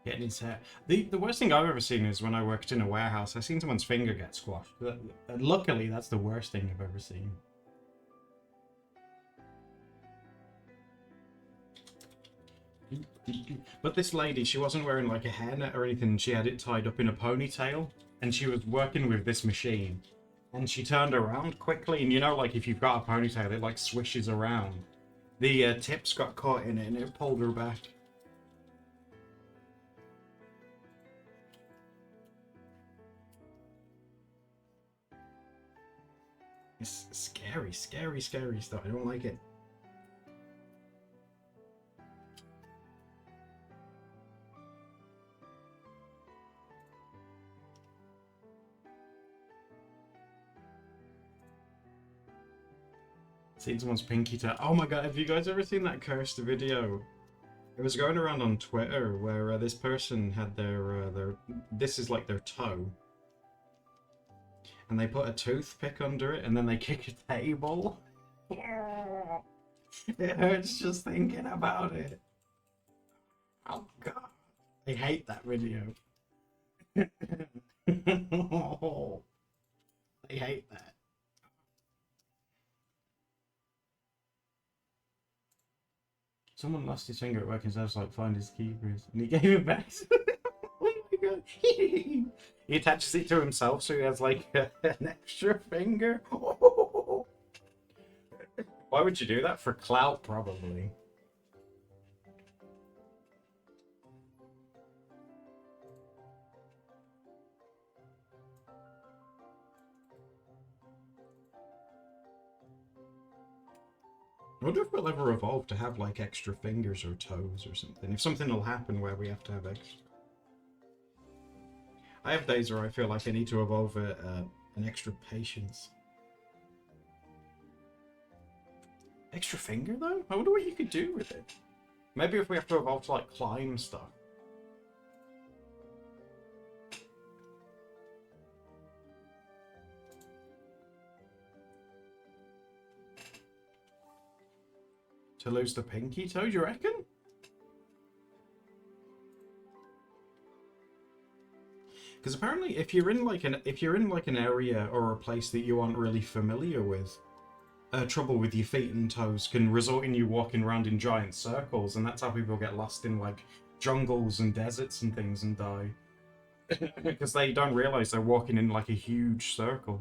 Getting his hair. The worst thing I've ever seen is when I worked in a warehouse. I seen someone's finger get squashed. Luckily, that's the worst thing I've ever seen. But this lady, she wasn't wearing like a hairnet or anything. She had it tied up in a ponytail, and she was working with this machine. And she turned around quickly, and you know, like if you've got a ponytail, it like swishes around. The tips got caught in it, and it pulled her back. It's scary, scary, scary stuff. I don't like it. Seen someone's pinky toe. Oh my god, have you guys ever seen that cursed video? It was going around on Twitter where this person had their this is like their toe, and they put a toothpick under it and then they kick a table. It hurts just thinking about it. Oh god. I hate that video. Oh, I hate that. Someone lost his finger at work and says like find his keepers and he gave it back. Oh my god. He attaches it to himself so he has like an extra finger. Why would you do that? For clout, probably. I wonder if we'll ever evolve to have like extra fingers or toes or something. If something will happen where we have to have extra. I have days where I feel like I need to evolve an extra patience. Extra finger though? I wonder what you could do with it. Maybe if we have to evolve to like climb stuff. To lose the pinky toe, do you reckon? Because apparently, if you're in like an area or a place that you aren't really familiar with, trouble with your feet and toes can result in you walking around in giant circles, and that's how people get lost in like jungles and deserts and things and die. Because they don't realize they're walking in like a huge circle.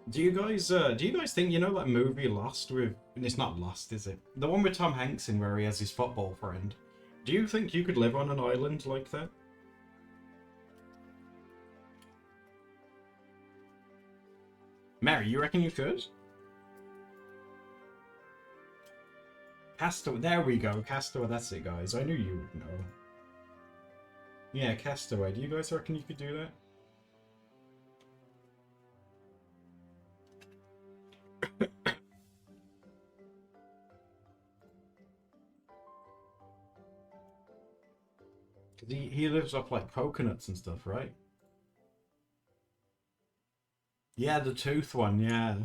Do you guys think, you know, that movie Lost with, and it's not Lost, is it? The one with Tom Hanks in where he has his football friend. Do you think you could live on an island like that? Mary, you reckon you could? Castaway, there we go, Castaway, that's it guys, I knew you would know. Yeah, Castaway, do you guys reckon you could do that? Because he lives off like coconuts and stuff, right? Yeah, the tooth one, yeah.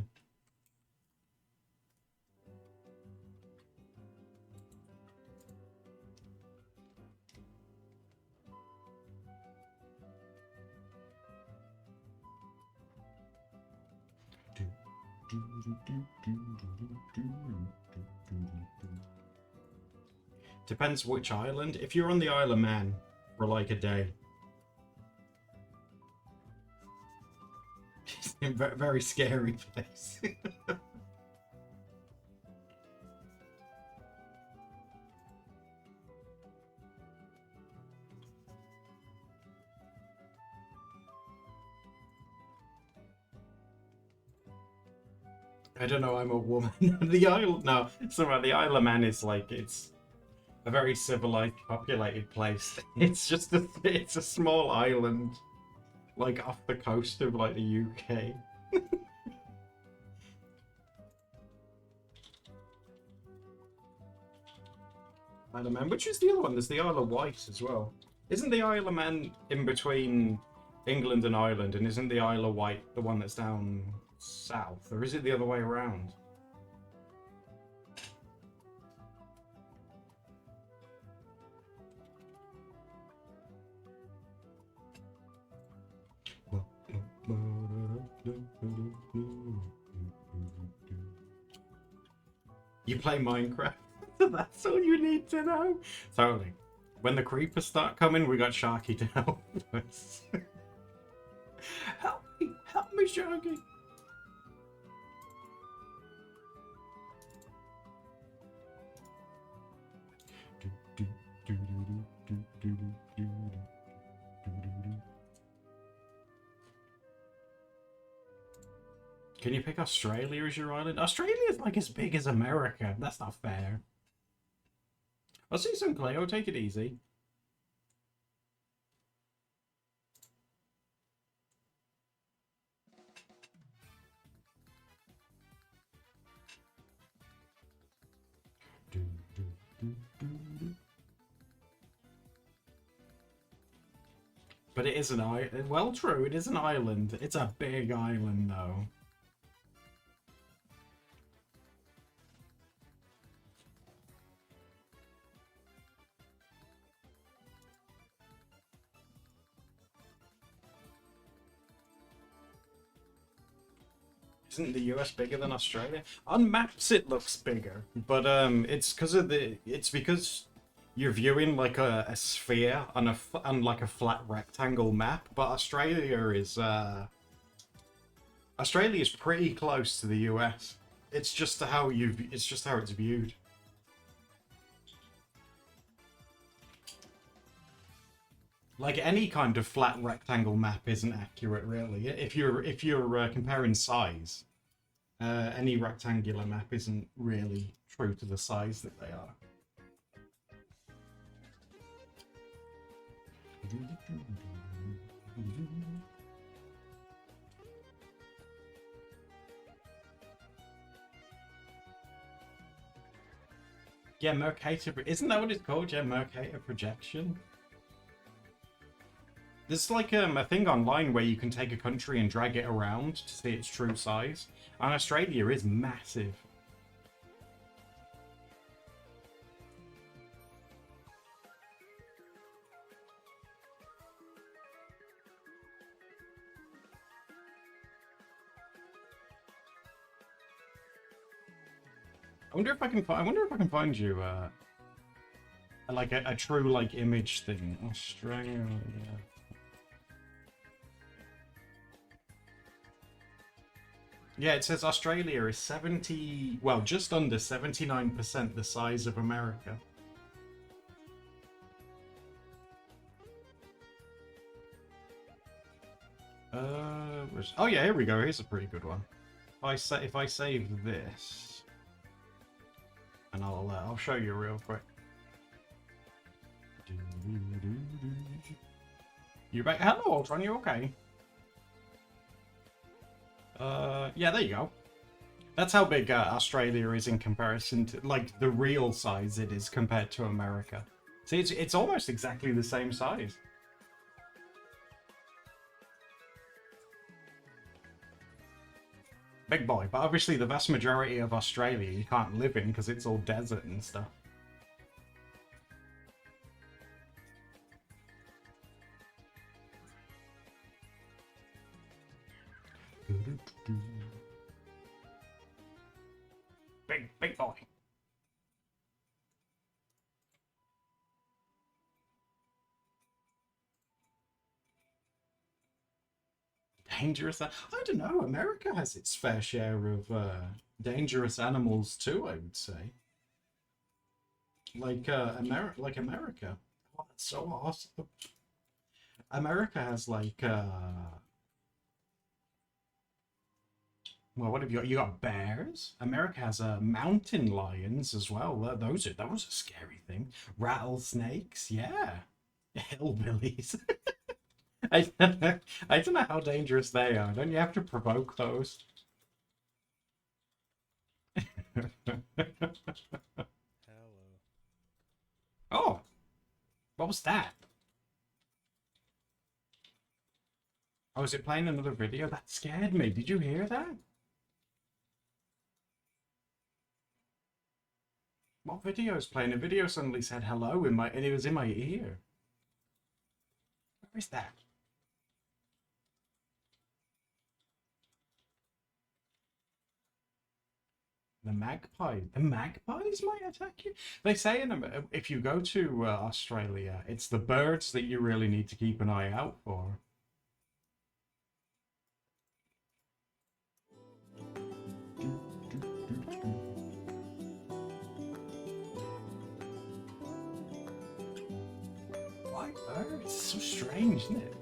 Depends which island. If you're on the Isle of Man for like a day. It's a very scary place. I don't know, I'm a woman. The Isle of Man is like, it's a very civilized, populated place. It's just it's a small island, like off the coast of like the UK. Isle of Man, which is the other one? There's the Isle of Wight as well. Isn't the Isle of Man in between England and Ireland, and isn't the Isle of Wight the one that's down south, or is it the other way around? You play Minecraft? That's all you need to know? Totally. When the creepers start coming, we got Sharky to help us. Help me, Sharky! Can you pick Australia as your island? Australia's like as big as America. That's not fair. I'll see some Cleo. Take it easy. but it is an island. Well, true, it is an island. It's a big island, though. Isn't the US bigger than Australia? On maps it looks bigger, but it's because you're viewing like a sphere on on like a flat rectangle map. But Australia is pretty close to the US. It's just how it's viewed. Like any kind of flat rectangle map isn't accurate, really. If you're comparing size, any rectangular map isn't really true to the size that they are. Yeah, Mercator. Isn't that what it's called? Yeah, Mercator projection. There's like a thing online where you can take a country and drag it around to see its true size. And Australia is massive. I wonder if I can find you like a true like image thing. Australia. Yeah, it says Australia is just under 79% the size of America. Oh yeah, here we go. Here's a pretty good one. If I save this, and I'll show you real quick. You're back. Hello, Ultron. You okay? Yeah, there you go. That's how big Australia is in comparison to, like, the real size it is compared to America. See, it's almost exactly the same size. Big boy, but obviously the vast majority of Australia you can't live in because it's all desert and stuff. Big boy. Dangerous. I don't know. America has its fair share of dangerous animals too, I would say. Like America. Oh, that's so awesome. America has like well, what have you got? You got bears. America has mountain lions as well. Those are a scary thing. Rattlesnakes, yeah. Hillbillies. I don't know how dangerous they are. Don't you have to provoke those? Hello. Oh, what was that? Oh, is it playing another video? That scared me. Did you hear that? What video is playing? A video suddenly said hello and it was in my ear. Where is that? The magpie. The magpies might attack you. They say if you go to Australia, it's the birds that you really need to keep an eye out for. White birds? It's so strange, isn't it?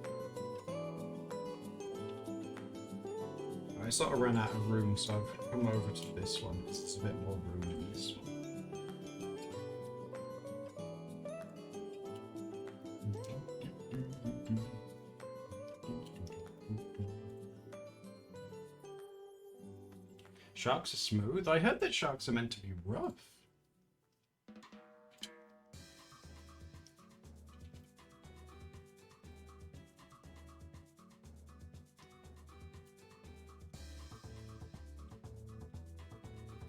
I sort of ran out of room, so I've come over to this one because it's a bit more room in this one. Sharks are smooth? I heard that sharks are meant to be rough.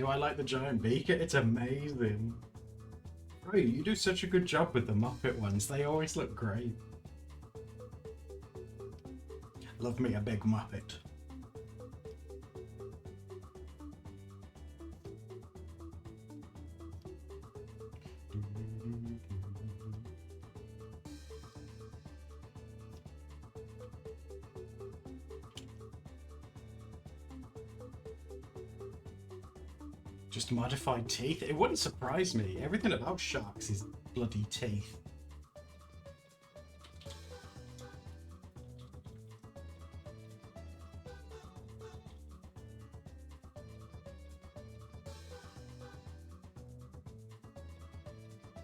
Do I like the giant beaker? It's amazing. Bro, you do such a good job with the Muppet ones. They always look great. Love me a big Muppet. Just modified teeth? It wouldn't surprise me. Everything about sharks is bloody teeth.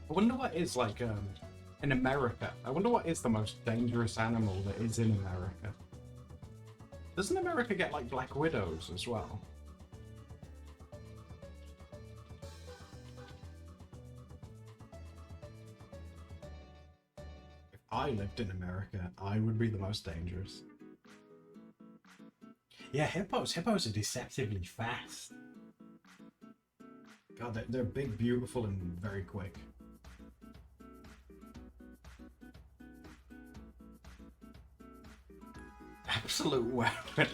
I wonder what is like in America. I wonder what is the most dangerous animal that is in America. Doesn't America get like black widows as well? If I lived in America, I would be the most dangerous. Yeah, hippos. Hippos are deceptively fast. God, they're big, beautiful, and very quick. Absolute weapon.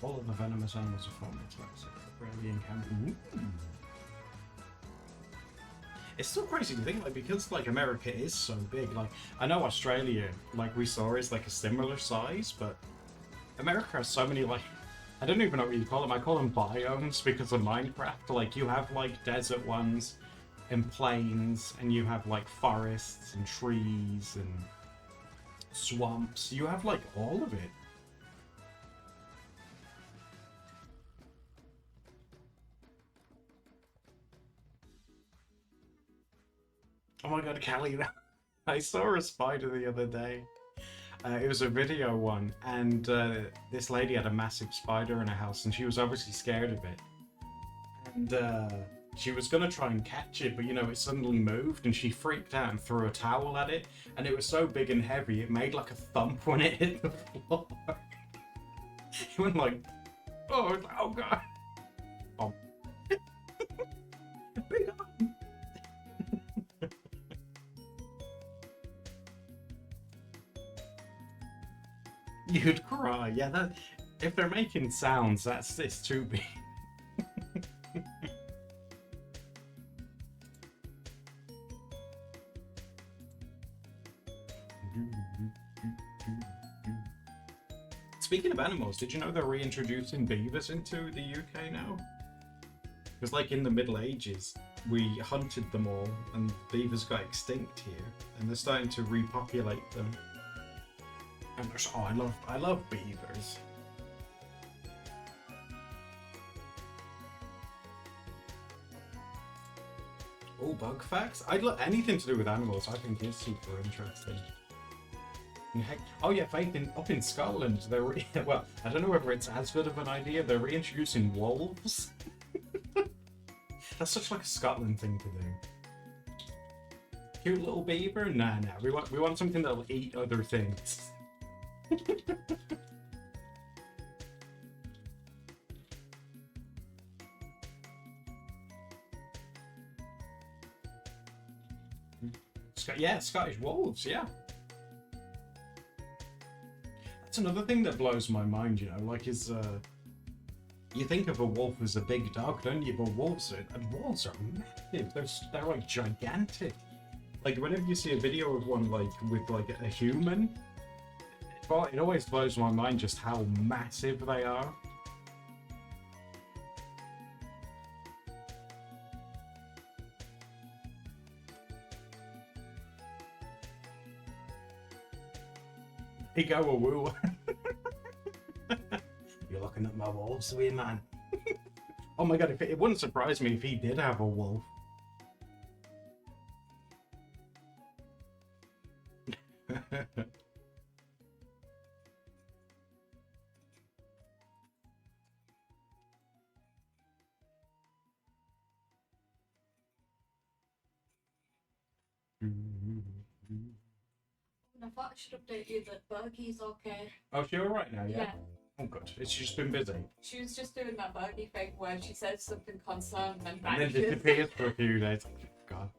All of the venomous animals are formed explosive, but rarely encountered. It's still crazy to think, like, because like America is so big. Like, I know Australia, like we saw, is like a similar size, but America has so many, like, I don't even know what you call them. I call them biomes because of Minecraft. Like, you have like desert ones and plains, and you have like forests and trees and swamps. You have like all of it. Oh my god, Callie, I saw a spider the other day. It was a video one, and this lady had a massive spider in her house, and she was obviously scared of it. And she was gonna try and catch it, but you know, it suddenly moved, and she freaked out and threw a towel at it, and it was so big and heavy, it made like a thump when it hit the floor. It went like, oh, oh god. Oh. Big arm. You'd cry, yeah. That if they're making sounds, it's too big. Speaking of animals, did you know they're reintroducing beavers into the UK now? Because like in the Middle Ages, we hunted them all, and beavers got extinct here, and they're starting to repopulate them. And oh, I love beavers. Oh, bug facts? I'd love anything to do with animals. I think is super interesting. And heck, oh yeah, Faith, up in Scotland, they're well, I don't know whether it's as good of an idea. They're reintroducing wolves. That's such like a Scotland thing to do. Cute little beaver? Nah. We want something that'll eat other things. Yeah, Scottish wolves, yeah. That's another thing that blows my mind, you know, like is you think of a wolf as a big dog, don't you? But wolves are massive. They're like gigantic. Like whenever you see a video of one like with like a human, it always blows my mind just how massive they are. He go a woo. You're looking at my wolves, wee man. Oh my god, it wouldn't surprise me if he did have a wolf. I thought I should update you that Bergie's okay. Oh, she alright now, yeah? Yeah. Oh good. It's just been busy. She was just doing that Bergie thing where she says something concerned and then And then vanishes. disappears for a few days. God.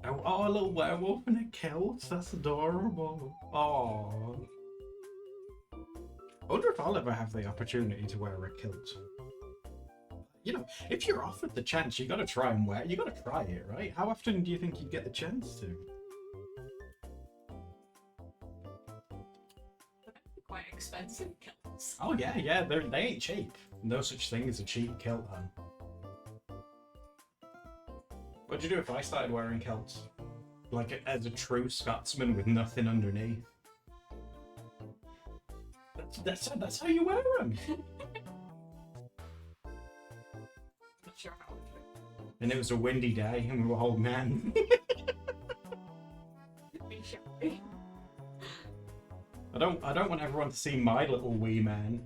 Oh, a little werewolf in a kilt. That's adorable. Oh. I wonder if I'll ever have the opportunity to wear a kilt. You know, if you're offered the chance, you gotta try and wear it. You gotta try it, right? How often do you think you get the chance to? Quite expensive kilts. Oh yeah, they ain't cheap. No such thing as a cheap kilt, hun. What'd you do if I started wearing kilts? Like as a true Scotsman with nothing underneath. That's how you wear them. Not sure how it And it was a windy day, and we were holding hands. would be shabby. I don't want everyone to see my little wee man.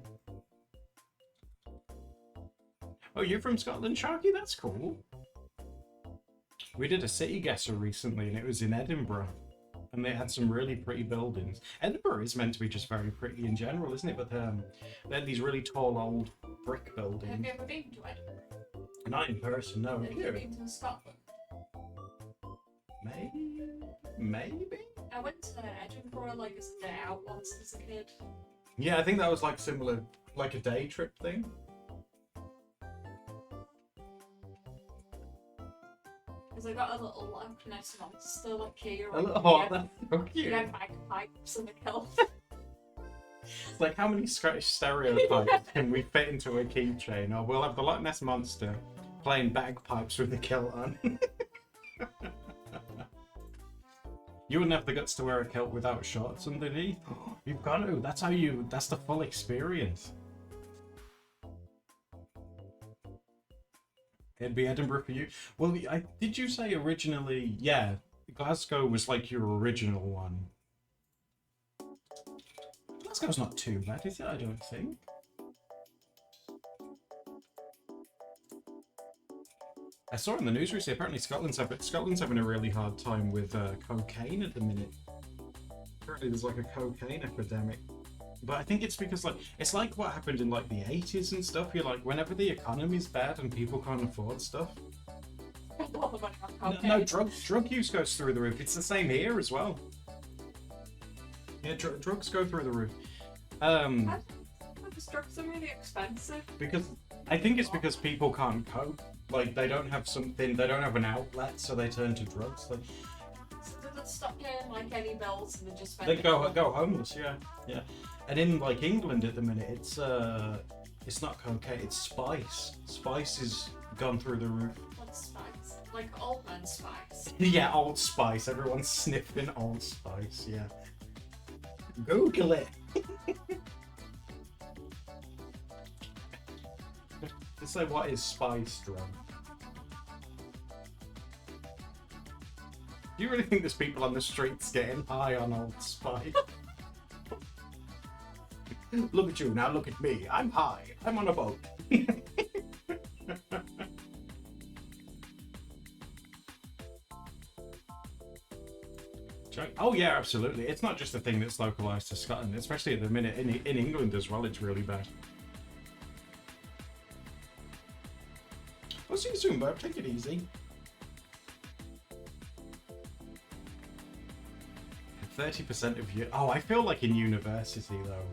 Oh, you're from Scotland, Sharky? That's cool. We did a city guesser recently, and it was in Edinburgh. And they had some really pretty buildings. Edinburgh is meant to be just very pretty in general, isn't it? But they had these really tall old brick Have buildings. you ever been to Edinburgh? Not in person, no. Have you been to Scotland? Maybe? I went to Edinburgh like as a day out once as a kid. Yeah, I think that was like similar, like a day trip thing. Because I got a little Loch Ness monster like here. A little hot, that's so He cute. had bagpipes and a kilt. It's like, how many Scottish stereotypes can we fit into a keychain? Oh, we'll have the Loch Ness Monster playing bagpipes with the kilt on. You wouldn't have the guts to wear a kilt without shorts underneath. You've got to. That's the full experience. It'd be Edinburgh for you. Well, did you say originally, yeah, Glasgow was like your original one? Glasgow's not too bad, is it? I don't think. I saw in the news recently, apparently Scotland's having a really hard time with cocaine at the minute. Apparently there's like a cocaine epidemic. But I think it's because it's like what happened in like the 80s and stuff. You're like, whenever the economy's bad and people can't afford stuff. No, drug use goes through the roof. It's the same here as well. Yeah, drugs go through the roof. Because drugs are really expensive. Because I think it's because people can't cope. Like they don't have an outlet, so they turn to drugs. So they stop paying like any bills and they just spend They it. go homeless. Yeah. And in like England at the minute, it's not cocaine, it's spice. Spice has gone through the roof. What's spice? Like old man spice. Yeah, Old Spice. Everyone's sniffing Old Spice. Yeah. Google it. Just say, what is spice drug? Do you really think there's people on the streets getting high on Old Spice? Look at you, now look at me. I'm high. I'm on a boat. Oh yeah, absolutely. It's not just a thing that's localized to Scotland, especially at the minute in England as well. It's really bad. I'll see you soon, Bob. Take it easy. 30% of you. Oh, I feel like in university though,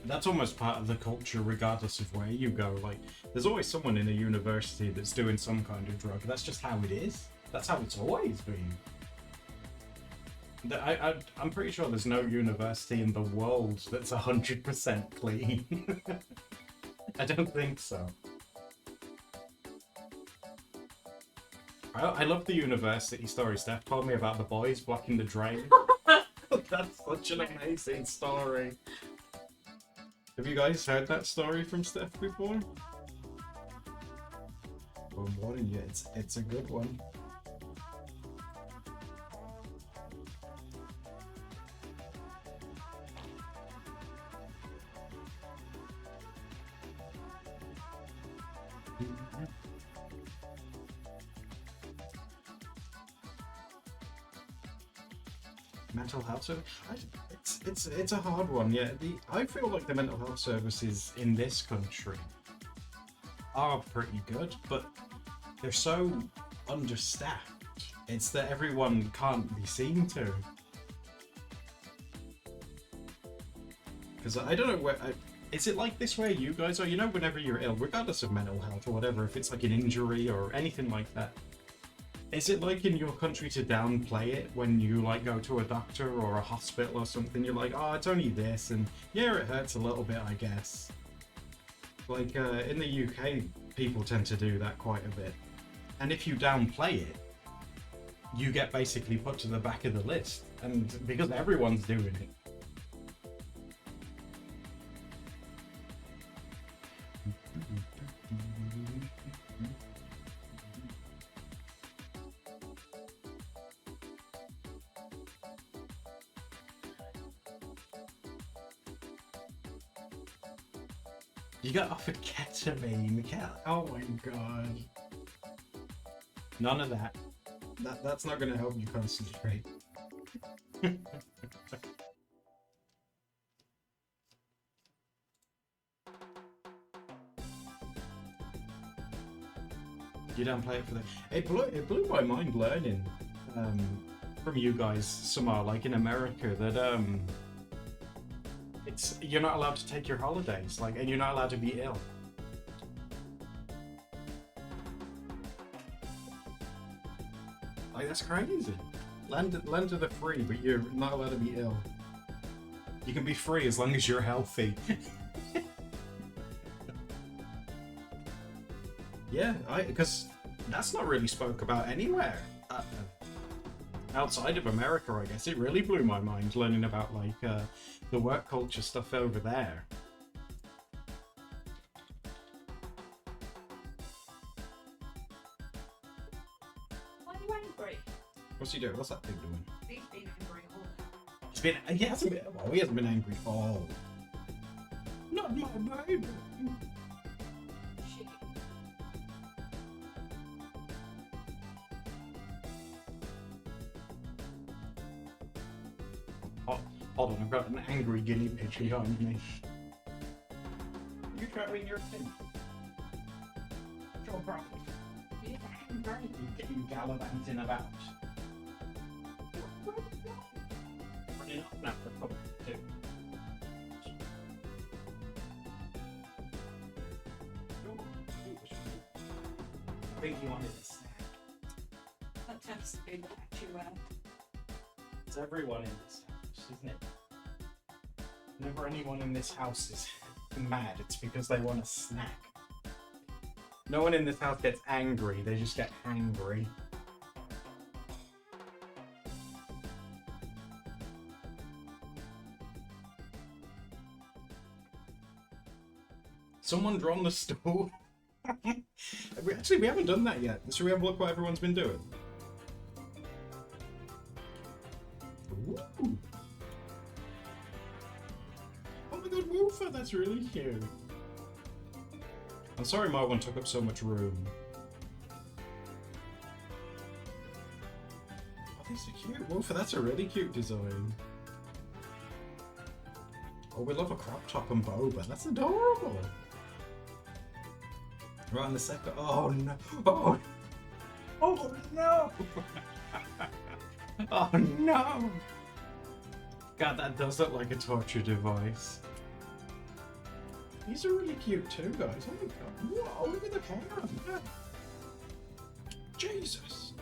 that's almost part of the culture, regardless of where you go. Like, there's always someone in a university that's doing some kind of drug. That's just how it is. That's how it's always been. I'm pretty sure there's no university in the world that's 100% clean. I don't think so. I love the university story. Steph told me about the boys blocking the drain. That's such an amazing story. Have you guys heard that story from Steph before? Well, I'm warning you, it's a good one. Mental health service. It's a hard one. Yeah, I feel like the mental health services in this country are pretty good, but they're so understaffed. It's that everyone can't be seen to. Because I don't know where. Is it like this way you guys are? You know, whenever you're ill, regardless of mental health or whatever, if it's like an injury or anything like that. Is it like in your country to downplay it when you like go to a doctor or a hospital or something? You're like, oh, it's only this, and yeah, it hurts a little bit, I guess. Like in the UK, people tend to do that quite a bit. And if you downplay it, you get basically put to the back of the list. And because everyone's doing it. You got offered ketamine. Oh my god. None of that. That's not going to help you concentrate. You don't play it for the. It blew my mind learning from you guys somehow, like in America, that you're not allowed to take your holidays, like, and you're not allowed to be ill. Like, that's crazy. Land of the free, but you're not allowed to be ill. You can be free as long as you're healthy. Yeah, because that's not really spoke about anywhere outside of America, I guess. It really blew my mind learning about like the work culture stuff over there. Why are you angry? What's he doing? What's that thing doing? He's been angry all day. It's been. He hasn't been. Well, he hasn't been angry. Oh, not my baby. Shit. Hold on, I've got an angry guinea pig behind me. You throwing your pin? It's your problem. He's angry. You gallivanting about. Running up now for cover too. I think you wanted a snack. That tends to be what you wear. It's everyone in this house, isn't it? Whenever anyone in this house is mad, it's because they want a snack. No one in this house gets angry, they just get hangry. Someone drawn the stool? Actually, we haven't done that yet. Should we have a look what everyone's been doing? Ooh. Oh my god, Woofer, that's really cute. I'm sorry my one took up so much room. Oh, these are cute. Woofer, that's a really cute design. Oh, we love a crop top and boba. That's adorable. Right on the second. Oh no! Oh! Oh no! Oh no! God, that does look like a torture device. These are really cute too, guys. Oh my god! Whoa! Look at the hair on that. Jesus!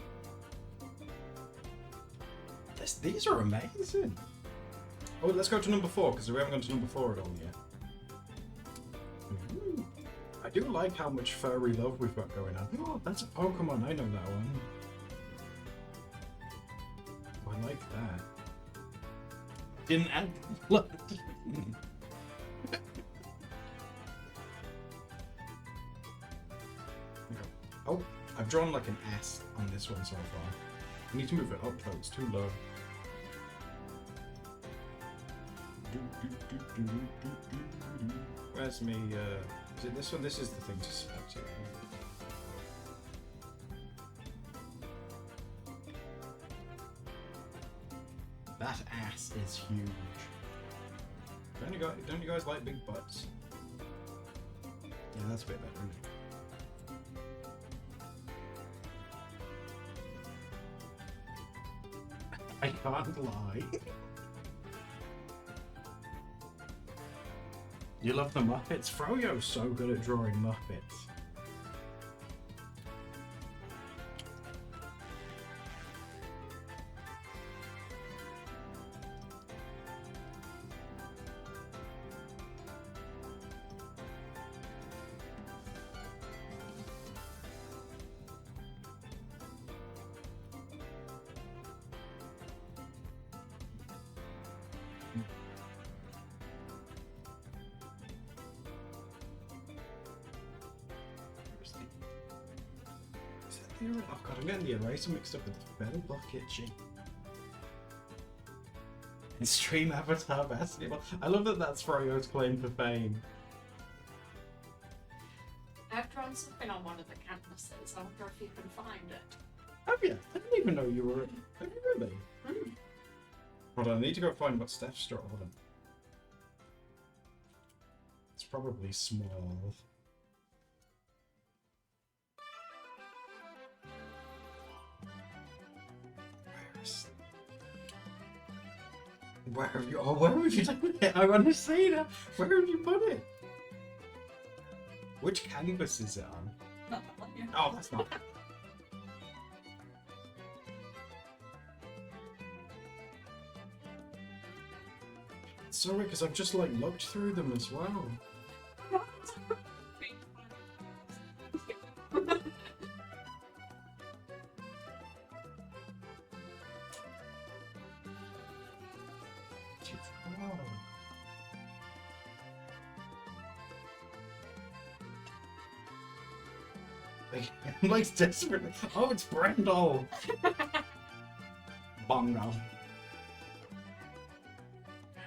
These are amazing. Oh, let's go to number 4 because we haven't gone to number 4 at all yet. Ooh. I do like how much furry love we've got going on. Oh, that's a Pokemon. I know that one. Didn't add blood. Oh, I've drawn like an S on this one so far. I need to move it up though, it's too low. Where's me, is it this one? This is the thing to select here. That ass is huge. Don't you guys like big butts? Yeah, that's a bit better, isn't it? I can't lie. You love the Muppets? Froyo's so good at drawing Muppets. Oh god, I'm getting the eraser mixed up with the bell bucket shit. Stream avatar basketball. I love that that's Froyo's claim to fame. I've drawn something on one of the canvases. I wonder if you can find it. Have you? I didn't even know you were. Have you really? Hold on, I need to go find what Steph's drawn. Hold on. It's probably small. Where have you? Oh, where have you done it? I want to see that. Where have you put it? Which canvas is it on? Not that one, yeah. Oh, that's not. Sorry, because I've just like looked through them as well. I'm like desperately. Oh, it's Brendel. Bongo.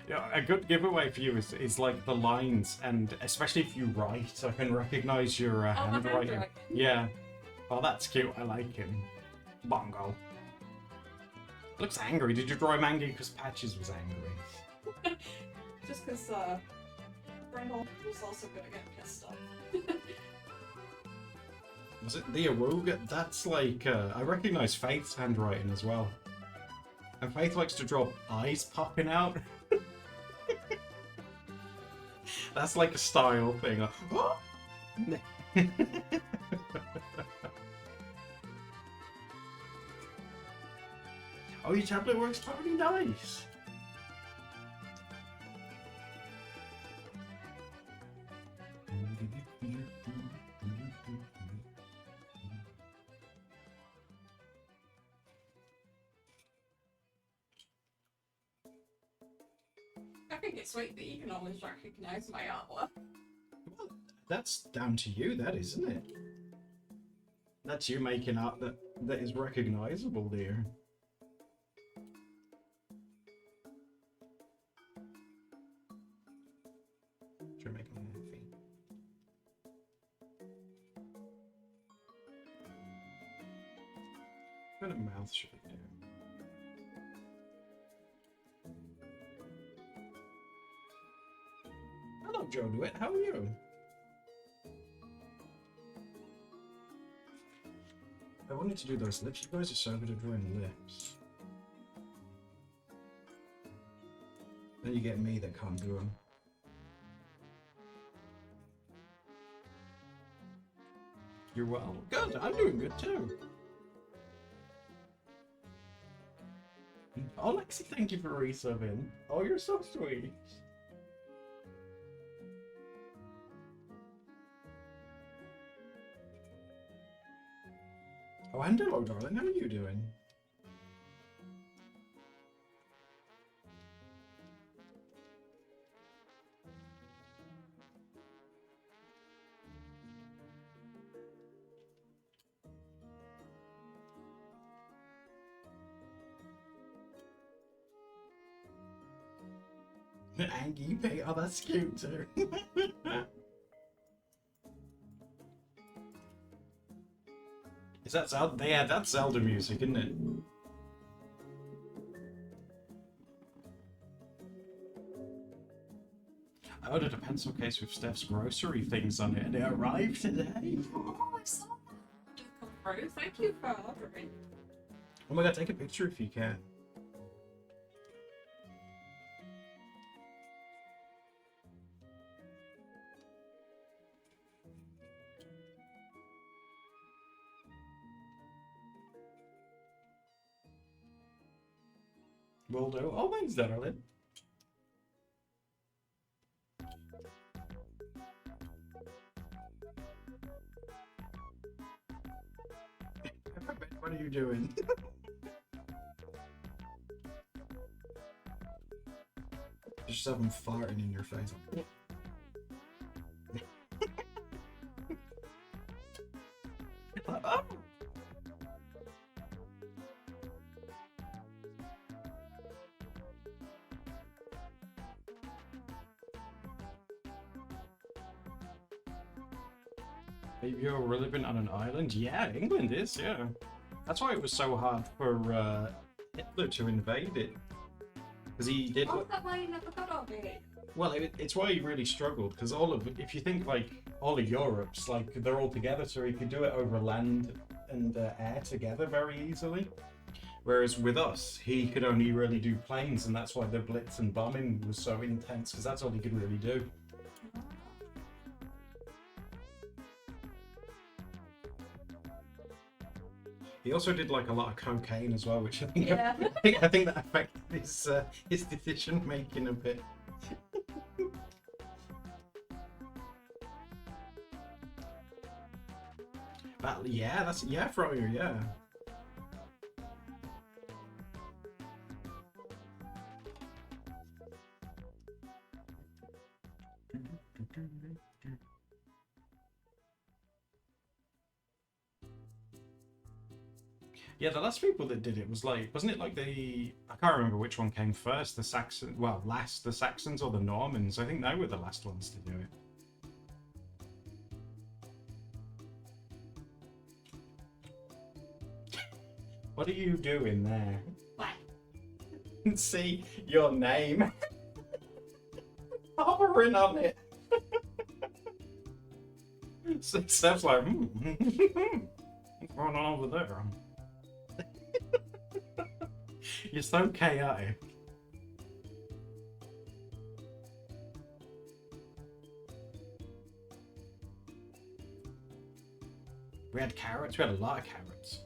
Yeah, a good giveaway for you is like the lines, and especially if you write, I can recognize your handwriting. handwriting. Yeah. Oh, that's cute. I like him. Bongo. Looks angry. Did you draw him angry because Patches was angry? Just because Brendel was also gonna get pissed off. Was it the Awoga? That's like, I recognize Faith's handwriting as well. And Faith likes to draw eyes popping out. That's like a style thing. Like, oh! Oh, your tablet works totally nice. I think it's sweet that you can always recognize my artwork. Well, that's down to you, that isn't it? That's you making art that is recognizable, dear. Should make me happy. What kind of mouth should we do? Hello, Joe DeWitt. How are you? I wanted to do those lips. You guys are so good at drawing lips. Then you get me that can't do them. You're well. Good. I'm doing good too. Oh, Lexi, thank you for resubbing. Oh, you're so sweet. Oh, and hello, darling. How are you doing? Angie P. Oh, that's cute too. Is that Zelda? Yeah, that's Zelda music, isn't it? I ordered a pencil case with Steph's grocery things on it, and it arrived today. Oh, I saw that. Did come through. Thank you for ordering. Oh my god, take a picture if you can. Will do. Oh, thanks, darling. What are you doing? Just have them farting in your face. Oh. Have you really been on an island? Yeah, England is, yeah. That's why it was so hard for Hitler to invade it. Because he did... Oh, that why you never got on it. Well, it's why he really struggled, because if you think, like, all of Europe's, like, they're all together, so he could do it over land and air together very easily. Whereas with us, he could only really do planes, and that's why the blitz and bombing was so intense, because that's all he could really do. He also did like a lot of cocaine as well, which I think Yeah. I think that affected his decision making a bit. But yeah, that's Fryer, yeah. Yeah, the last people that did it was like, wasn't it like I can't remember which one came first, the Saxons, well, last, the Saxons or the Normans. I think they were the last ones to do it. What are you doing there? What? See your name. Hovering on it. So Steph's like, what's going on over there? You're so chaotic. We had carrots. We had a lot of carrots.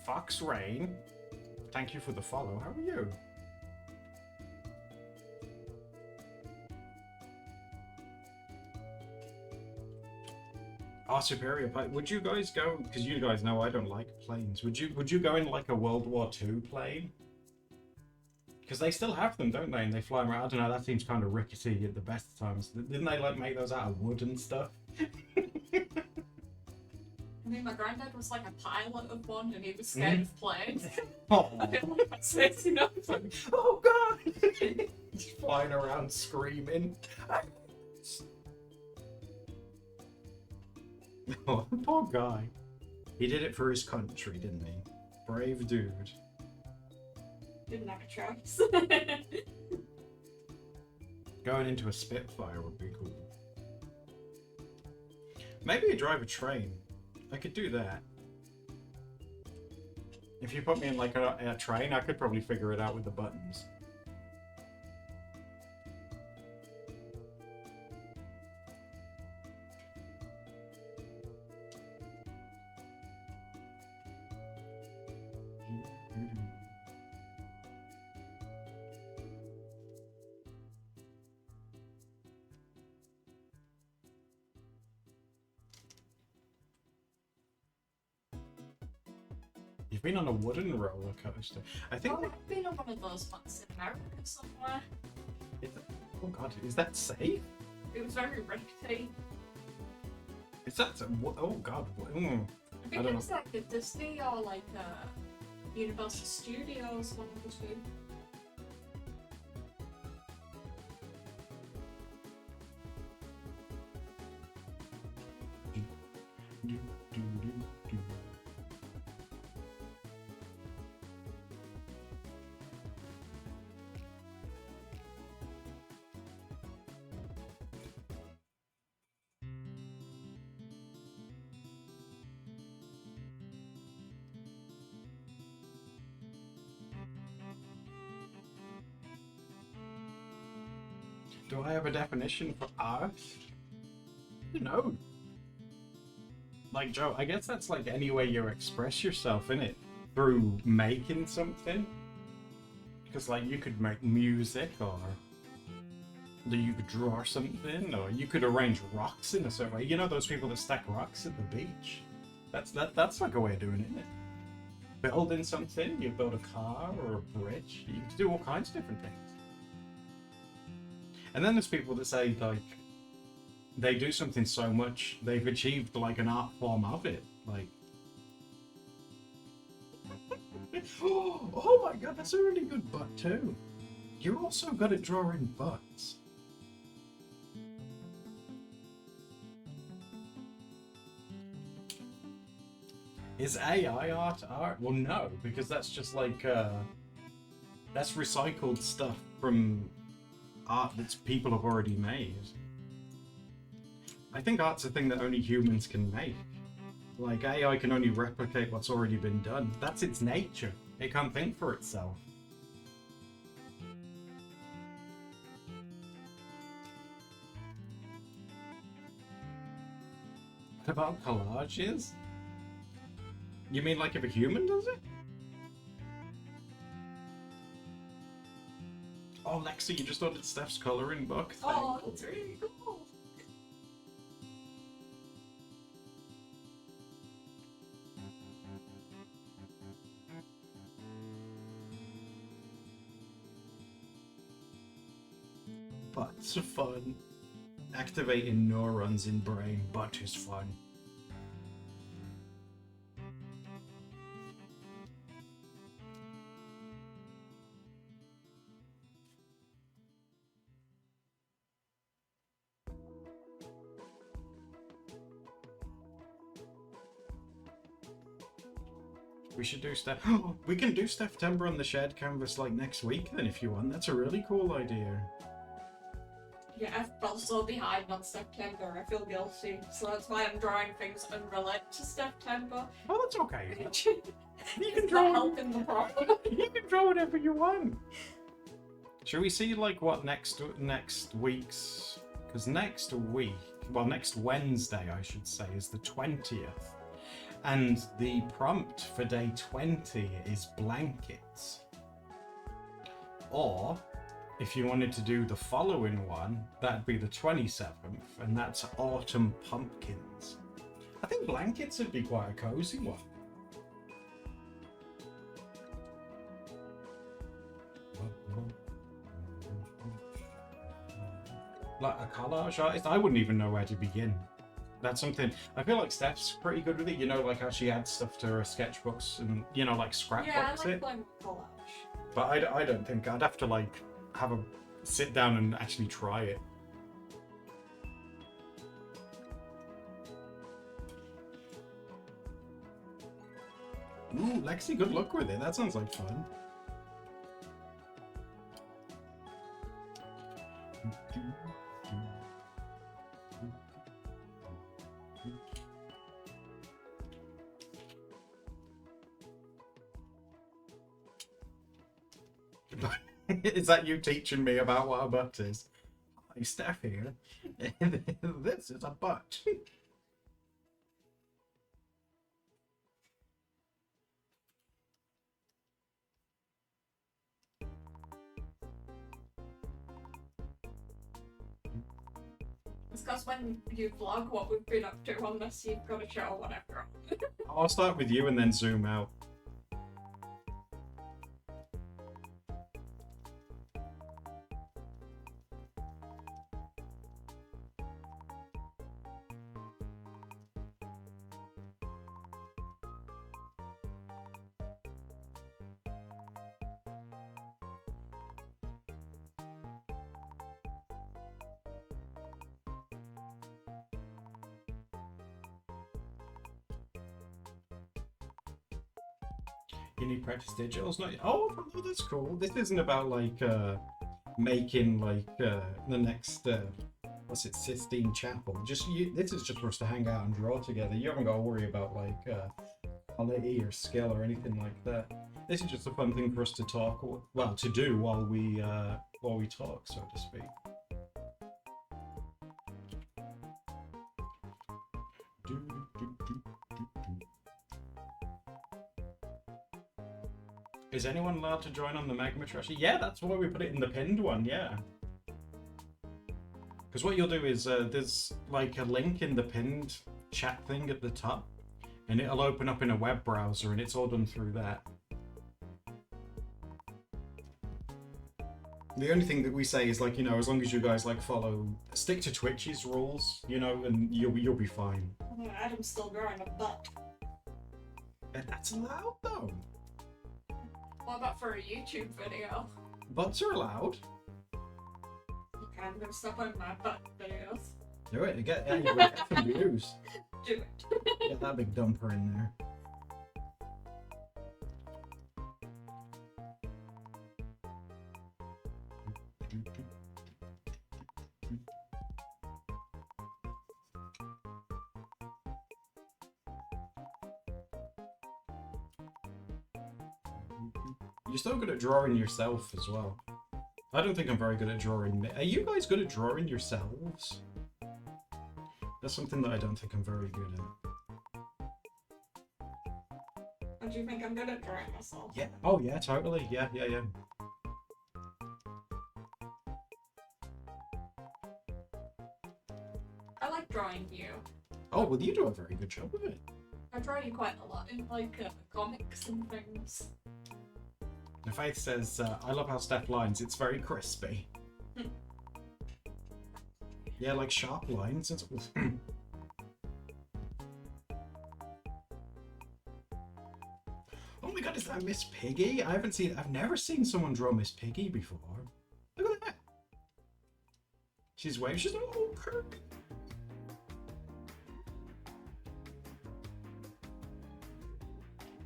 Fox Rain. Thank you for the follow. How are you? Oh, Superior plane. Would you guys go? Because you guys know I don't like planes. Would you go in like a World War II plane? Because they still have them, don't they? And they fly around. I don't know. That seems kind of rickety at the best of times. Didn't they like make those out of wood and stuff? I mean, my granddad was like a pilot of one, and he was scared of planes. Oh, I feel like that's it, you know. oh God! He's flying around screaming. Oh, poor guy. He did it for his country, didn't he? Brave dude. Didn't have a choice. Going into a Spitfire would be cool. Maybe I drive a train. I could do that. If you put me in like a train, I could probably figure it out with the buttons. You've been on a wooden roller coaster. I think. Oh, I've been on one of those once in America somewhere. Oh God, is that safe? It was very rickety. Is that? Oh God. I think I don't it's like a Disney or like Universal Studios, one of the two. Do I have a definition for art? No. Like, Joe, I guess that's like any way you express yourself, in it, through making something. Because, like, you could make music, or you could draw something, or you could arrange rocks in a certain way. You know those people that stack rocks at the beach? That's like a way of doing it, isn't it? Building something, you build a car or a bridge. You can do all kinds of different things. And then there's people that say, like, they do something so much, they've achieved, like, an art form of it. Like, oh my god, that's a really good butt, too. You're also good at drawing butts. Is AI art? Well, no, because that's just like, that's recycled stuff from art that people have already made. I think art's a thing that only humans can make. Like, AI can only replicate what's already been done. That's its nature. It can't think for itself. What about collages? You mean like if a human does it? Oh, Lexi, you just ordered Steph's colouring book. Oh, that's really cool. Butts are fun. Activating neurons in brain. Butt is fun. We should do Steph. We can do Steph-tember on the shared canvas like next week then if you want. That's a really cool idea. Yeah, I've felt so behind on September. I feel guilty, so that's why I'm drawing things unrelated to September. Oh, that's okay. You can It's draw. not helping the problem. You can draw whatever you want. Shall we see like what next week's? Because next week, well, next Wednesday, I should say, is the 20th. And the prompt for day 20 is blankets. Or, if you wanted to do the following one, that'd be the 27th, and that's autumn pumpkins. I think blankets would be quite a cozy one. Like a collage artist, I wouldn't even know where to begin. That's something, I feel like Steph's pretty good with it, you know, like how she adds stuff to her sketchbooks and, you know, like scrapbooks Yeah, I like it. playing collage. But I don't think, I'd have to like have a sit down and actually try it. Ooh, Lexi, good luck with it. That sounds like fun. Is that you teaching me about what a butt is? Hi, Steph here. This is a butt. It's because when you vlog what we've been up to on this, you've got to show whatever. I'll start with you and then zoom out. You need practice digitals, not. Oh, no, that's cool. This isn't about like making like the next what's it, Sistine Chapel. This is just for us to hang out and draw together. You haven't got to worry about like quality or skill or anything like that. This is just a fun thing for us to talk, well, to do while we talk, so to speak. Is anyone allowed to join on the Magma Trashy? Yeah, that's why we put it in the pinned one, yeah. Because what you'll do is, there's like a link in the pinned chat thing at the top, and it'll open up in a web browser, and it's all done through that. The only thing that we say is, like, you know, as long as you guys like stick to Twitch's rules, you know, and you'll be fine. Adam's still drawing a butt. That's allowed though. What about for a YouTube video? Butts are allowed. Okay, I'm gonna stop on my butt videos. Do it. Get some views. Do it. Get that big dumper in there. You're so good at drawing yourself as well. I don't think I'm very good at drawing. Are you guys good at drawing yourselves? That's something that I don't think I'm very good at. And do you think I'm good at drawing myself? Yeah. Oh yeah, totally. Yeah. I like drawing you. Oh, well, you do a very good job of it. I draw you quite a lot in like comics and things. And Faith says, I love how Steph lines. It's very crispy. Yeah, like sharp lines. Oh my god, is that Miss Piggy? I've never seen someone draw Miss Piggy before. Look at that. She's waving. She's like, oh, Kirby.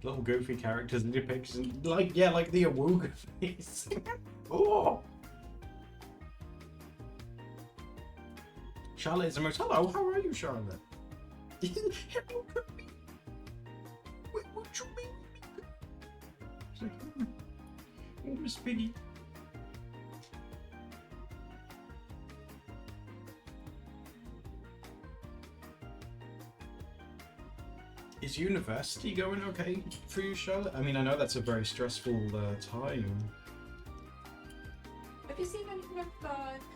Little goofy characters and depictions, like the Awooga face. Oh! Charlotte is the most. Hello, how are you, Charlotte? Hello, Kirby. What you mean? She's like, oh, Miss Piggy. Is university going okay for you, Charlotte? I mean, I know that's a very stressful time. Have you seen anything of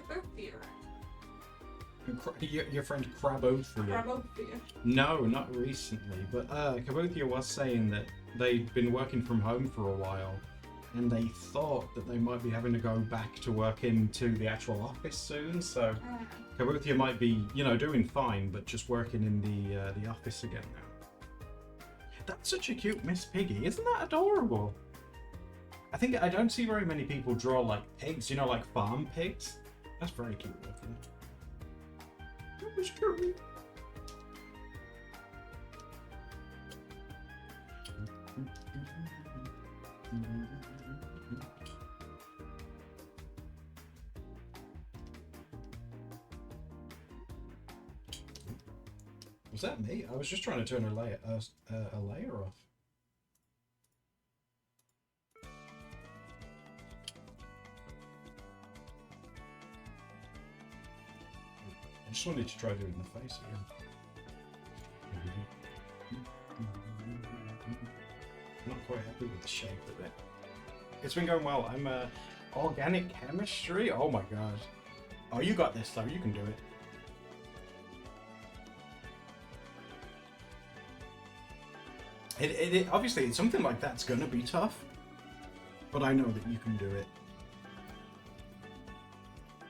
Kabuki? Your friend Crabothia. Crabothia. No, not recently, but Kabothia was saying that they'd been working from home for a while, and they thought that they might be having to go back to work into the actual office soon, so Kabothia might be, you know, doing fine, but just working in the office again now. That's such a cute Miss Piggy. Isn't that adorable? I don't see very many people draw like pigs, you know, like farm pigs. That's very cute looking. That was cute. Was that me? I was just trying to turn a layer off. I just wanted to try doing the face again. Not quite happy with the shape of it. It's been going well. I'm organic chemistry. Oh my god. Oh, you got this though. You can do it. It obviously something like that's gonna be tough, but I know that you can do it.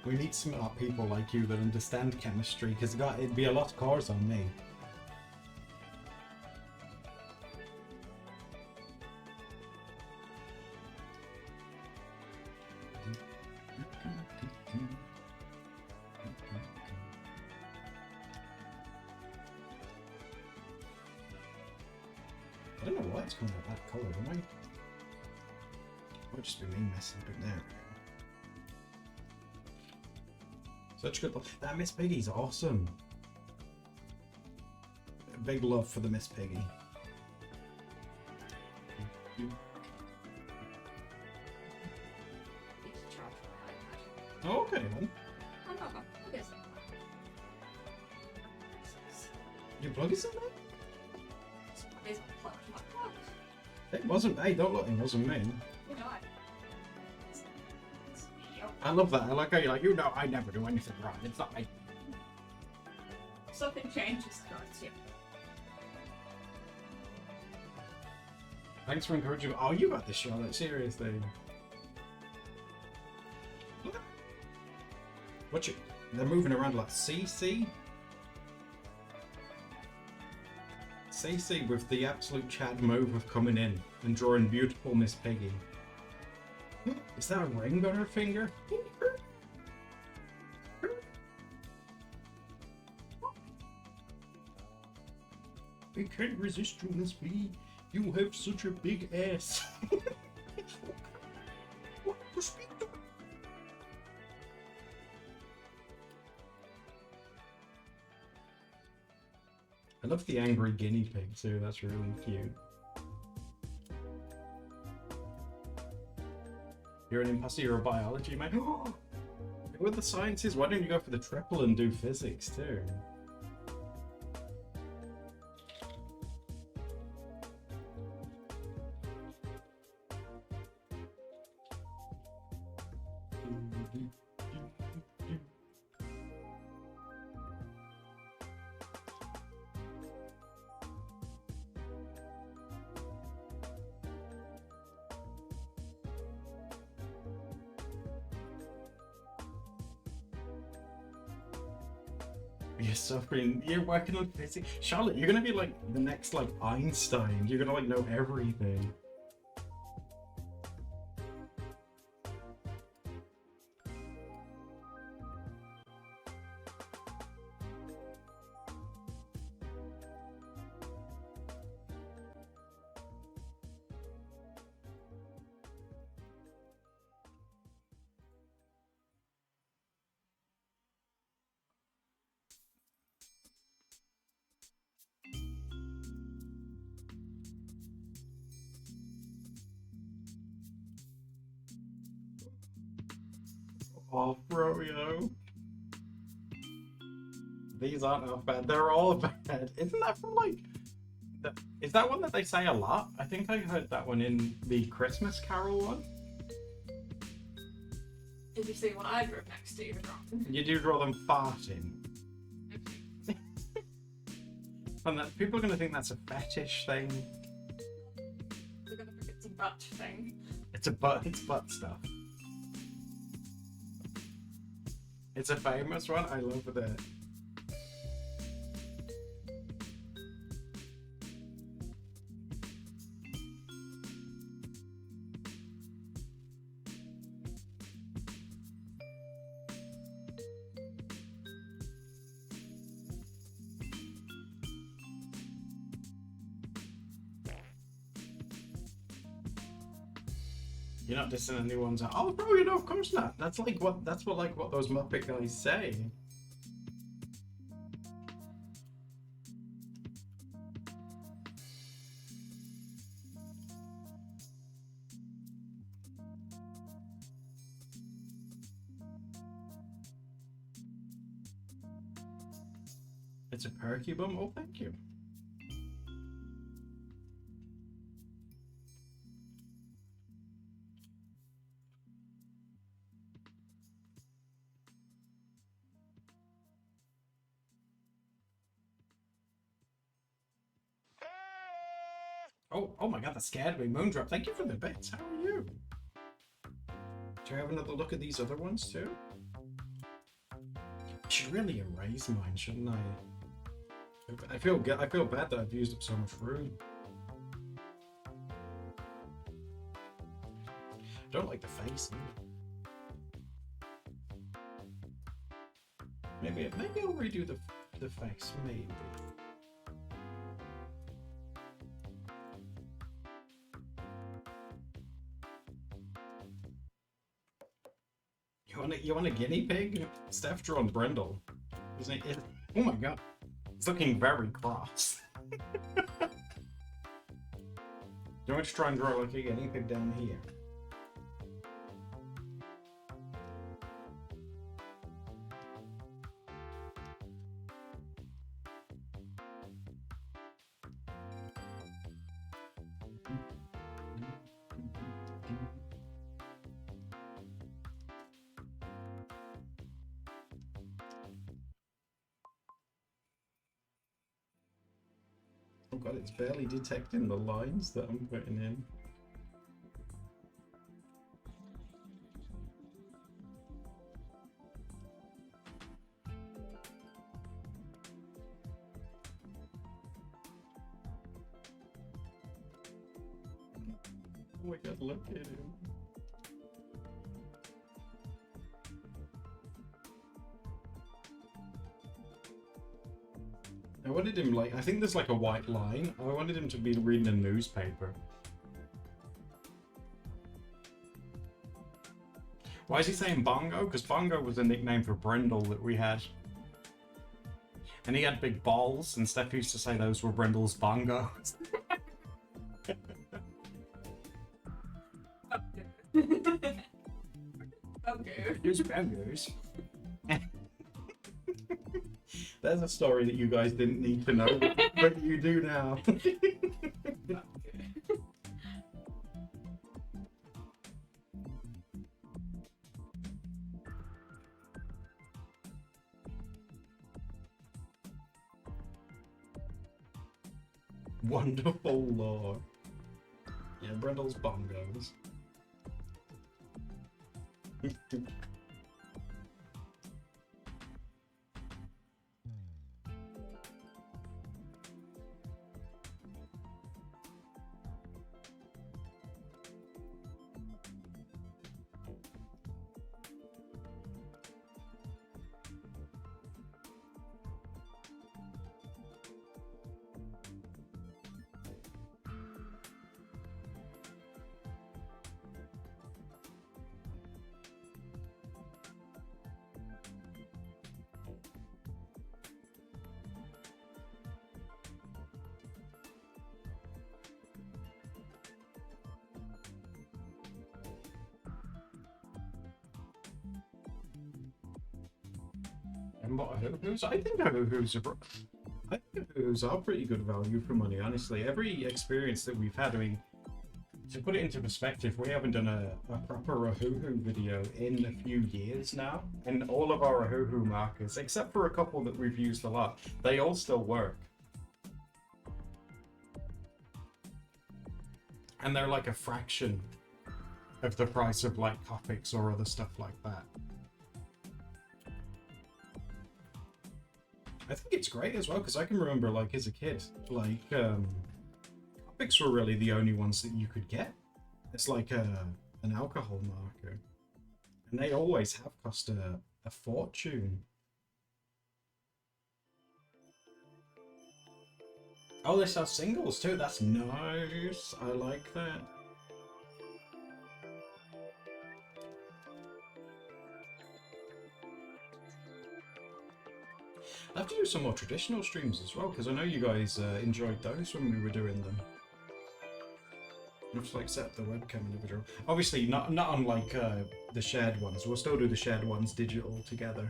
We need smart people like you that understand chemistry, because it'd be a lot of course on me. I don't know why it's coming out that colour, am I Might just be me messing, but there we go. Such good. That Miss Piggy's awesome. Big love for the Miss Piggy. Oh, okay then. Oh no, my plug is Your plug is in there? Somebody's plugged my plug. It wasn't. Hey, don't look. It wasn't me. You know, it's me. I love that. I like how you're like, you know, I never do anything wrong. It's not me. Something changes, no, it's you. Thanks for encouraging me. Oh, you got this, Charlotte. Seriously. Look. Watch it. They're moving around like CC. CC with the absolute Chad move of coming in and drawing beautiful Miss Piggy. Is that a ring on her finger? I can't resist you, Miss Piggy. You have such a big ass. I love the angry guinea pig too, that's really cute. You're an imposter, you're a biology mate. With the sciences, why don't you go for the triple and do physics too? You're suffering. You're working on physics, Charlotte. You're gonna be like the next like Einstein. You're gonna like know everything. Oh, Froyo. These aren't half bad. They're all bad. Isn't that from like... Is that one that they say a lot? I think I heard that one in the Christmas Carol one. Did you see what I drew next to you? You do draw them farting. And that, people are going to think that's a fetish thing. They're gonna think it's a butt thing. It's butt stuff. It's a famous one. I love it. You're not dissing anyone's. Oh, bro, you know, of course not. That's like what. That's what like what those Muppet guys say. It's a perky bum. Oh, thank you. Oh my god, that scared me. Moondrop, thank you for the bits. How are you? Do you have another look at these other ones too? I should really erase mine, shouldn't I? I feel bad that I've used up so much room. I don't like the face either. Maybe I'll redo the face, maybe. You want a guinea pig? Steph drawn Brindle. Isn't it? Oh my god. It's looking very cross. Do you want me to try and draw like a guinea pig down here? Oh god, it's barely detecting the lines that I'm putting in. Oh my god, look at him. I wanted him like, I think there's like a white line. I wanted him to be reading a newspaper. Why is he saying Bongo? Because Bongo was a nickname for Brindle that we had. And he had big balls, and Steph used to say those were Brindle's bongos. Okay. Here's bongos. There's a story that you guys didn't need to know, but you do now. Wonderful lore. Yeah, Brindle's bongos. And what Ho-Hos? I think Ho-Hos are pretty good value for money, honestly. Every experience that we've had, I mean, to put it into perspective, we haven't done a proper Ho-Ho video in a few years now. And all of our Ho-Ho markers, except for a couple that we've used a lot, they all still work. And they're like a fraction of the price of like Copics or other stuff like that. I think it's great as well, because I can remember, like, as a kid, like, Copics were really the only ones that you could get. It's like an alcohol marker. And they always have cost a fortune. Oh, they sell singles too, that's nice. I like that. I have to do some more traditional streams as well, because I know you guys enjoyed those when we were doing them. I have to like set up the webcam individual. Obviously, not unlike the shared ones. We'll still do the shared ones digital together.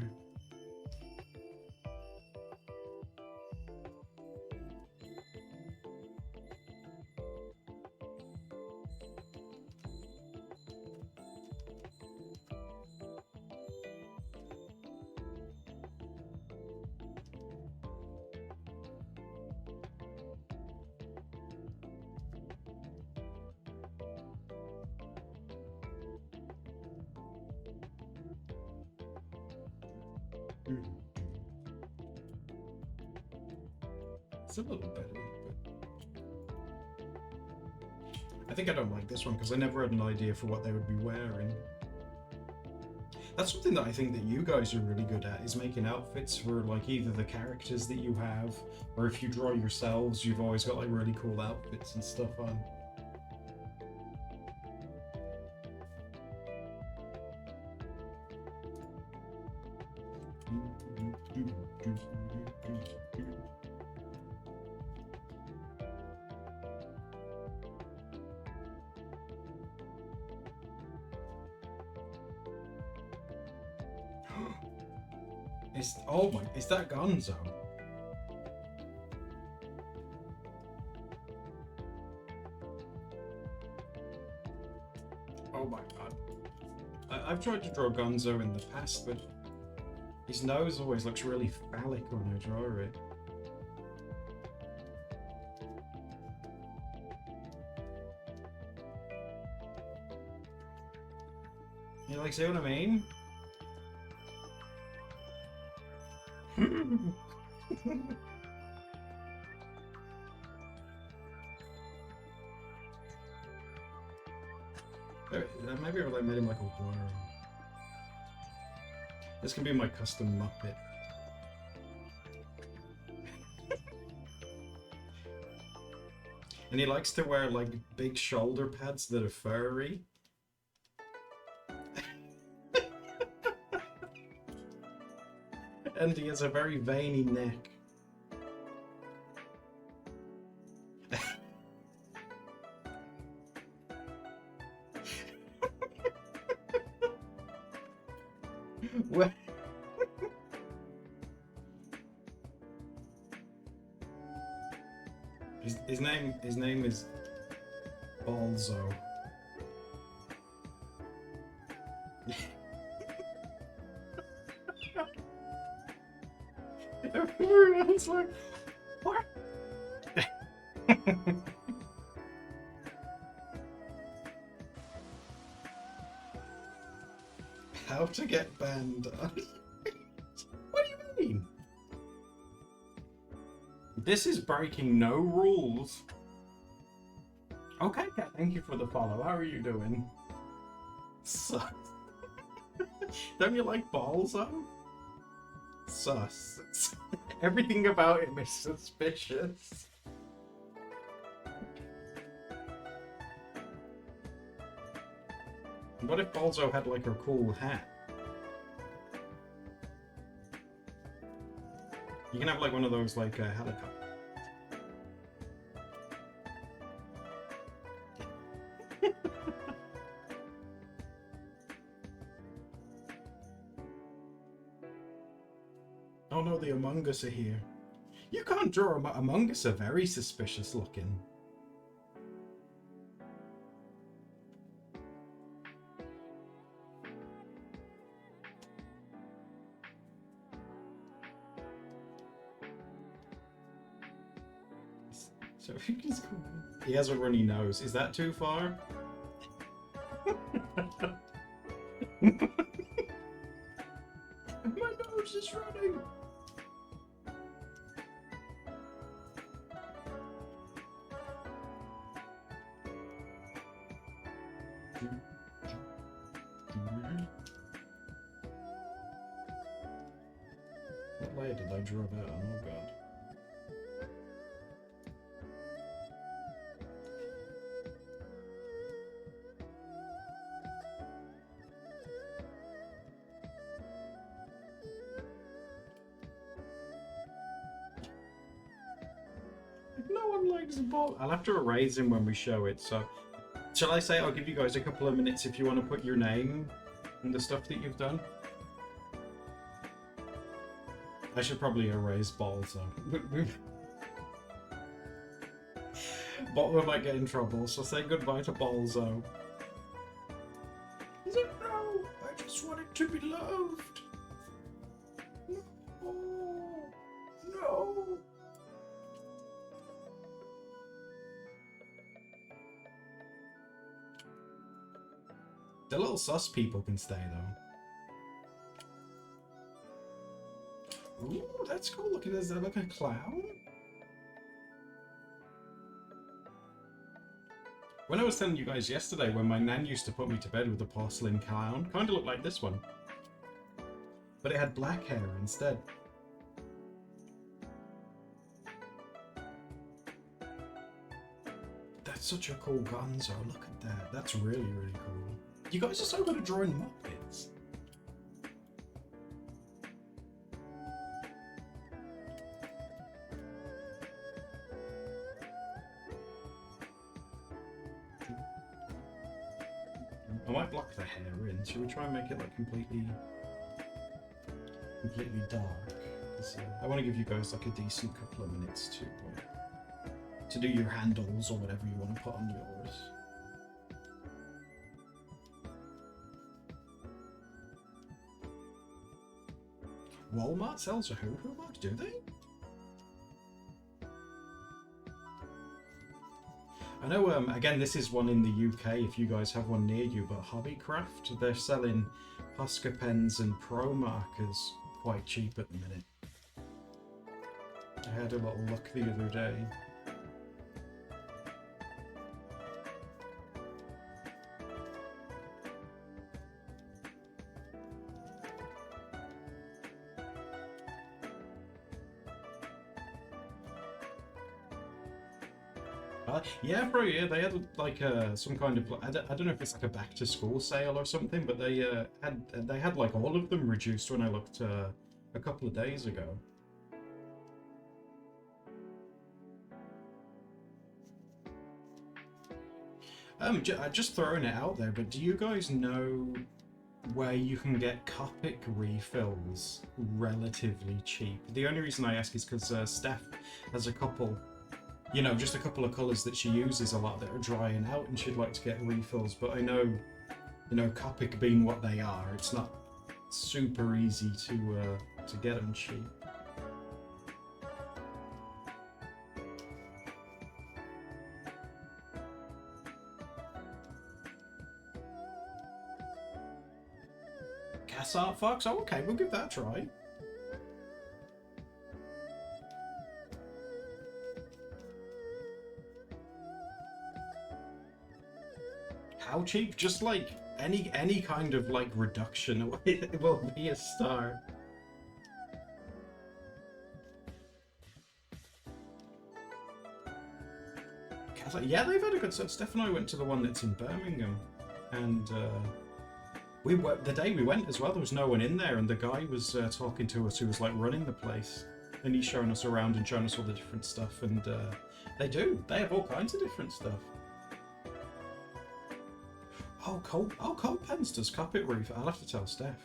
It's a little better, but I think I don't like this one because I never had an idea for what they would be wearing. That's something that I think that you guys are really good at, is making outfits for like either the characters that you have, or if you draw yourselves, you've always got like really cool outfits and stuff on. Oh my, is that Gonzo? Oh my god. I've tried to draw Gonzo in the past, but his nose always looks really phallic when I draw it. You like, see what I mean? Maybe I made him like a worm. This can be my custom Muppet. And he likes to wear like big shoulder pads that are furry. And he has a very veiny neck. What? His name is Balzo. Everyone's like, what? How to get banned? What do you mean? This is breaking no rules. Okay, Kat, thank you for the follow. How are you doing? Sus. Don't you like Balzo? Sus. Everything about him is suspicious. What if Balzo had like a cool hat? You can have like one of those like helicopters. Oh no, the Among Us are here. You can't draw Among Us are very suspicious looking. So he has a runny nose. Is that too far? My nose is running. What layer did I draw that on? Oh god. No one likes Bob. I'll have to erase him when we show it, so... Shall I say I'll give you guys a couple of minutes if you want to put your name and the stuff that you've done? I should probably erase Balzo. Botler might get in trouble, so say goodbye to Balzo. He's like, no, I just wanted to be loved. No. No. The little sus people can stay though. Ooh, that's cool. Look at this. Is that like a clown? When I was telling you guys yesterday, when my nan used to put me to bed with a porcelain clown, kind of looked like this one. But it had black hair instead. That's such a cool Gonzo. Look at that. That's really, really cool. You guys are so good at drawing Muppets. Should we try and make it like completely dark? 'Cause, I want to give you guys like a decent couple of minutes to do your handles or whatever you want to put on yours. Walmart sells a Hoo-Hoo mug, do they? I know, again, this is one in the UK if you guys have one near you, but Hobbycraft, they're selling Posca pens and Pro markers quite cheap at the minute. I had a little look the other day. Yeah, bro. Yeah, they had like some kind of I don't know if it's like a back to school sale or something, but they had like all of them reduced when I looked a couple of days ago. Just throwing it out there, but do you guys know where you can get Copic refills relatively cheap? The only reason I ask is because Steph has a couple. You know, just a couple of colours that she uses a lot that are drying out and she'd like to get refills, but I know, you know, Copic being what they are, it's not super easy to get them cheap. Cassart Fox? Oh, okay, we'll give that a try. How cheap? Just like any kind of like reduction, it will be a star. Yeah, they've had a good set. Steph and I went to the one that's in Birmingham, and the day we went as well, there was no one in there, and the guy was talking to us who was like running the place, and he's showing us around and showing us all the different stuff, and they have all kinds of different stuff. Oh, Colt Pens does Copic Reef. I'll have to tell Steph.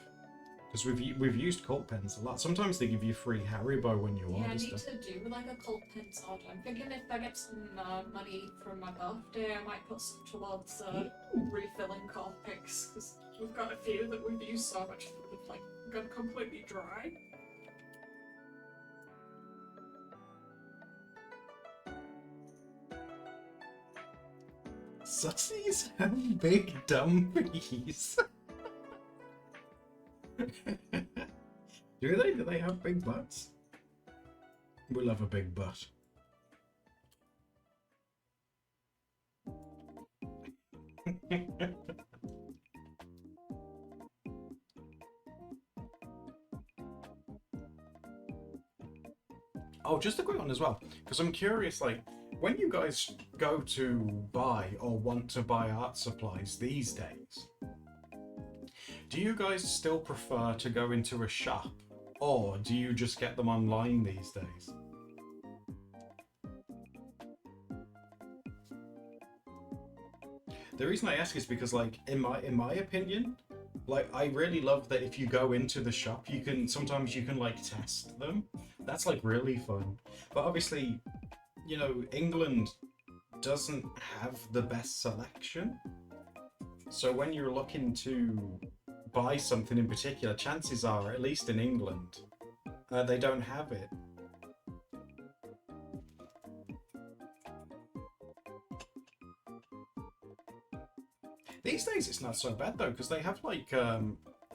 Because we've used Colt Pens a lot. Sometimes they give you free Haribo when you order stuff. Yeah, I need to do like a Colt Pens order. I'm thinking if I get some money from my birthday, I might put some towards refilling Copics. Because we've got a few that we've used so much that we've like gone completely dry. Sussies have big dumpies. Do they? Do they have big butts? We love a big butt. Oh, just a quick one as well, because I'm curious, like, when you guys go to buy or want to buy art supplies these days, do you guys still prefer to go into a shop, or do you just get them online these days? The reason I ask is because, like, in my opinion, like, I really love that if you go into the shop, sometimes you can like test them. That's like really fun. But obviously, you know, England doesn't have the best selection. So when you're looking to buy something in particular, chances are, at least in England, they don't have it. These days it's not so bad though, because they have like,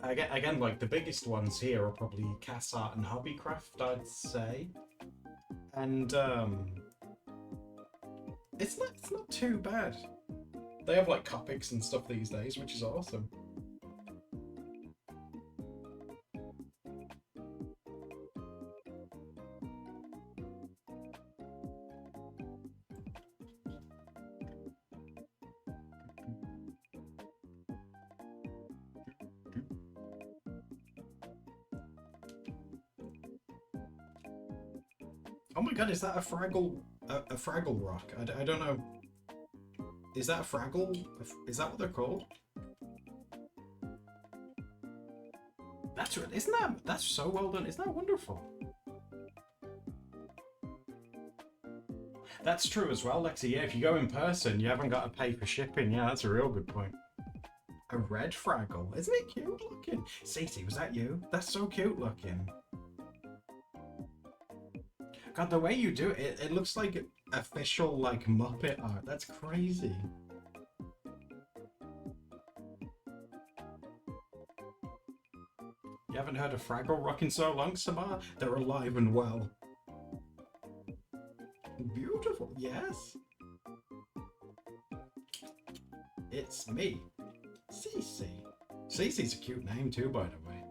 again, like the biggest ones here are probably Cassart and Hobbycraft, I'd say. And it's not too bad. They have like Copics and stuff these days, which is awesome. Oh my god, is that a Fraggle rock? I don't know. Is that a Fraggle? Is that what they're called? That's so well done. Isn't that wonderful? That's true as well, Lexi. Yeah, if you go in person, you haven't got to pay for shipping. Yeah, that's a real good point. A red Fraggle. Isn't it cute looking? Cece, was that you? That's so cute looking. God, the way you do it, it looks like official, like, Muppet art. That's crazy. You haven't heard of Fraggle Rock in so long, Samar? They're alive and well. Beautiful, yes. It's me, Cece. Cece's a cute name too, by the way.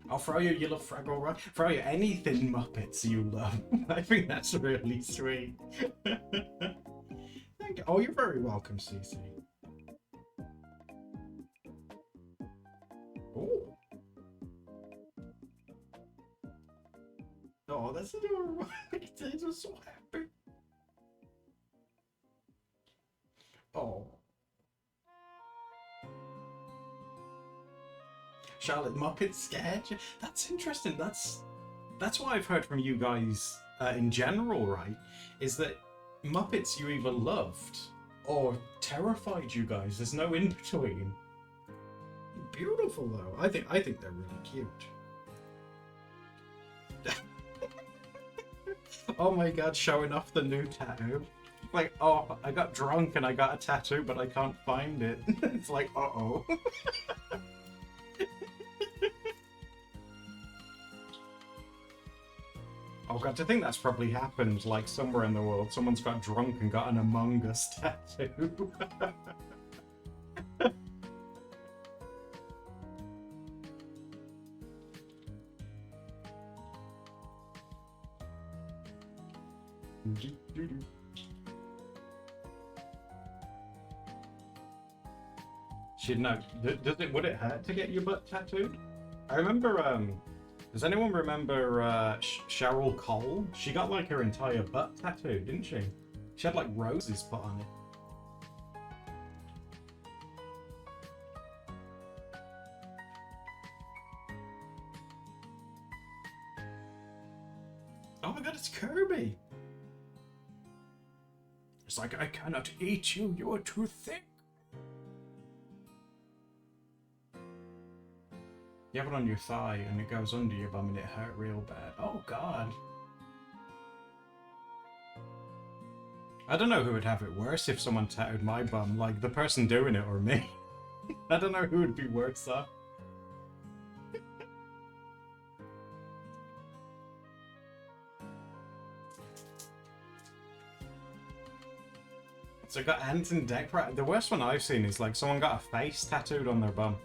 Oh, Froyo, you love Fraggle Rock? Froyo, anything Muppets you love. I think that's really sweet. Thank you. Oh, you're very welcome, Cece. Oh. Oh, that's adorable. I'm just so happy. Oh. Charlotte, Muppets scared you? That's interesting. That's what I've heard from you guys in general, right? Is that Muppets you either loved or terrified you guys. There's no in between. Beautiful though. I think they're really cute. Oh my god, showing off the new tattoo. Like, oh, I got drunk and I got a tattoo, but I can't find it. It's like, uh-oh. Oh god, I think that's probably happened, like, somewhere in the world. Someone's got drunk and got an Among Us tattoo. Would it hurt to get your butt tattooed? I remember, does anyone remember Cheryl Cole? She got like her entire butt tattooed, didn't she? She had like roses put on it. Oh my god, it's Kirby! It's like, I cannot eat you, you are too thick. You have it on your thigh and it goes under your bum and it hurt real bad. Oh god. I don't know who would have it worse if someone tattooed my bum, like the person doing it or me. I don't know who would be worse off. So I got hands and deck. The worst one I've seen is like someone got a face tattooed on their bum.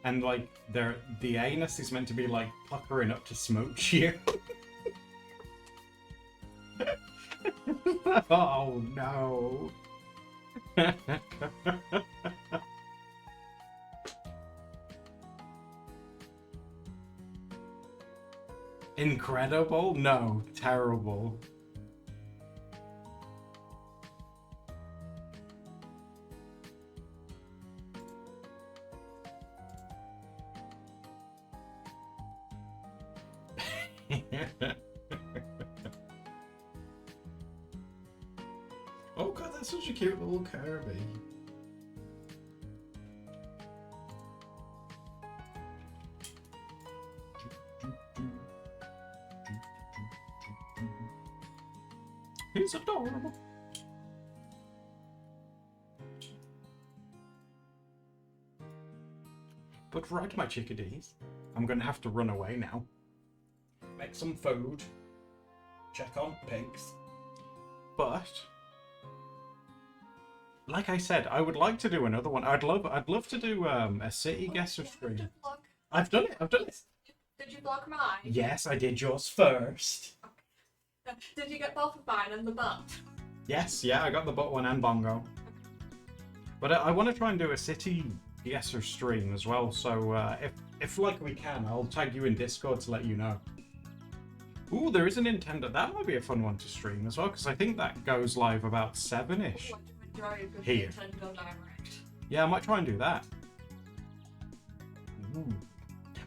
And like the anus is meant to be like puckering up to smooch you. Oh no. Incredible? No, terrible. Oh god, that's such a cute little Kirby. He's adorable. But right, my chickadees, I'm gonna have to run away now. Make some food. Check on pigs. But like I said, I would like to do another one. I'd love to do a city guesser stream. I've done it. Did you block mine? Yes, I did yours first. Okay. Did you get both of mine and the butt? Yes, yeah, I got the butt one and bongo. But I want to try and do a city guesser stream as well. So if like we can, I'll tag you in Discord to let you know. Ooh, there is a Nintendo. That might be a fun one to stream as well, because I think that goes live about 7-ish. I do enjoy a good Here. Nintendo Direct. Yeah, I might try and do that.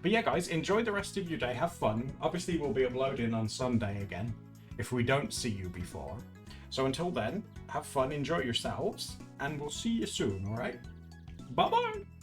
But yeah, guys, enjoy the rest of your day. Have fun. Obviously, we'll be uploading on Sunday again if we don't see you before. So until then, have fun, enjoy yourselves, and we'll see you soon, alright? Bye-bye!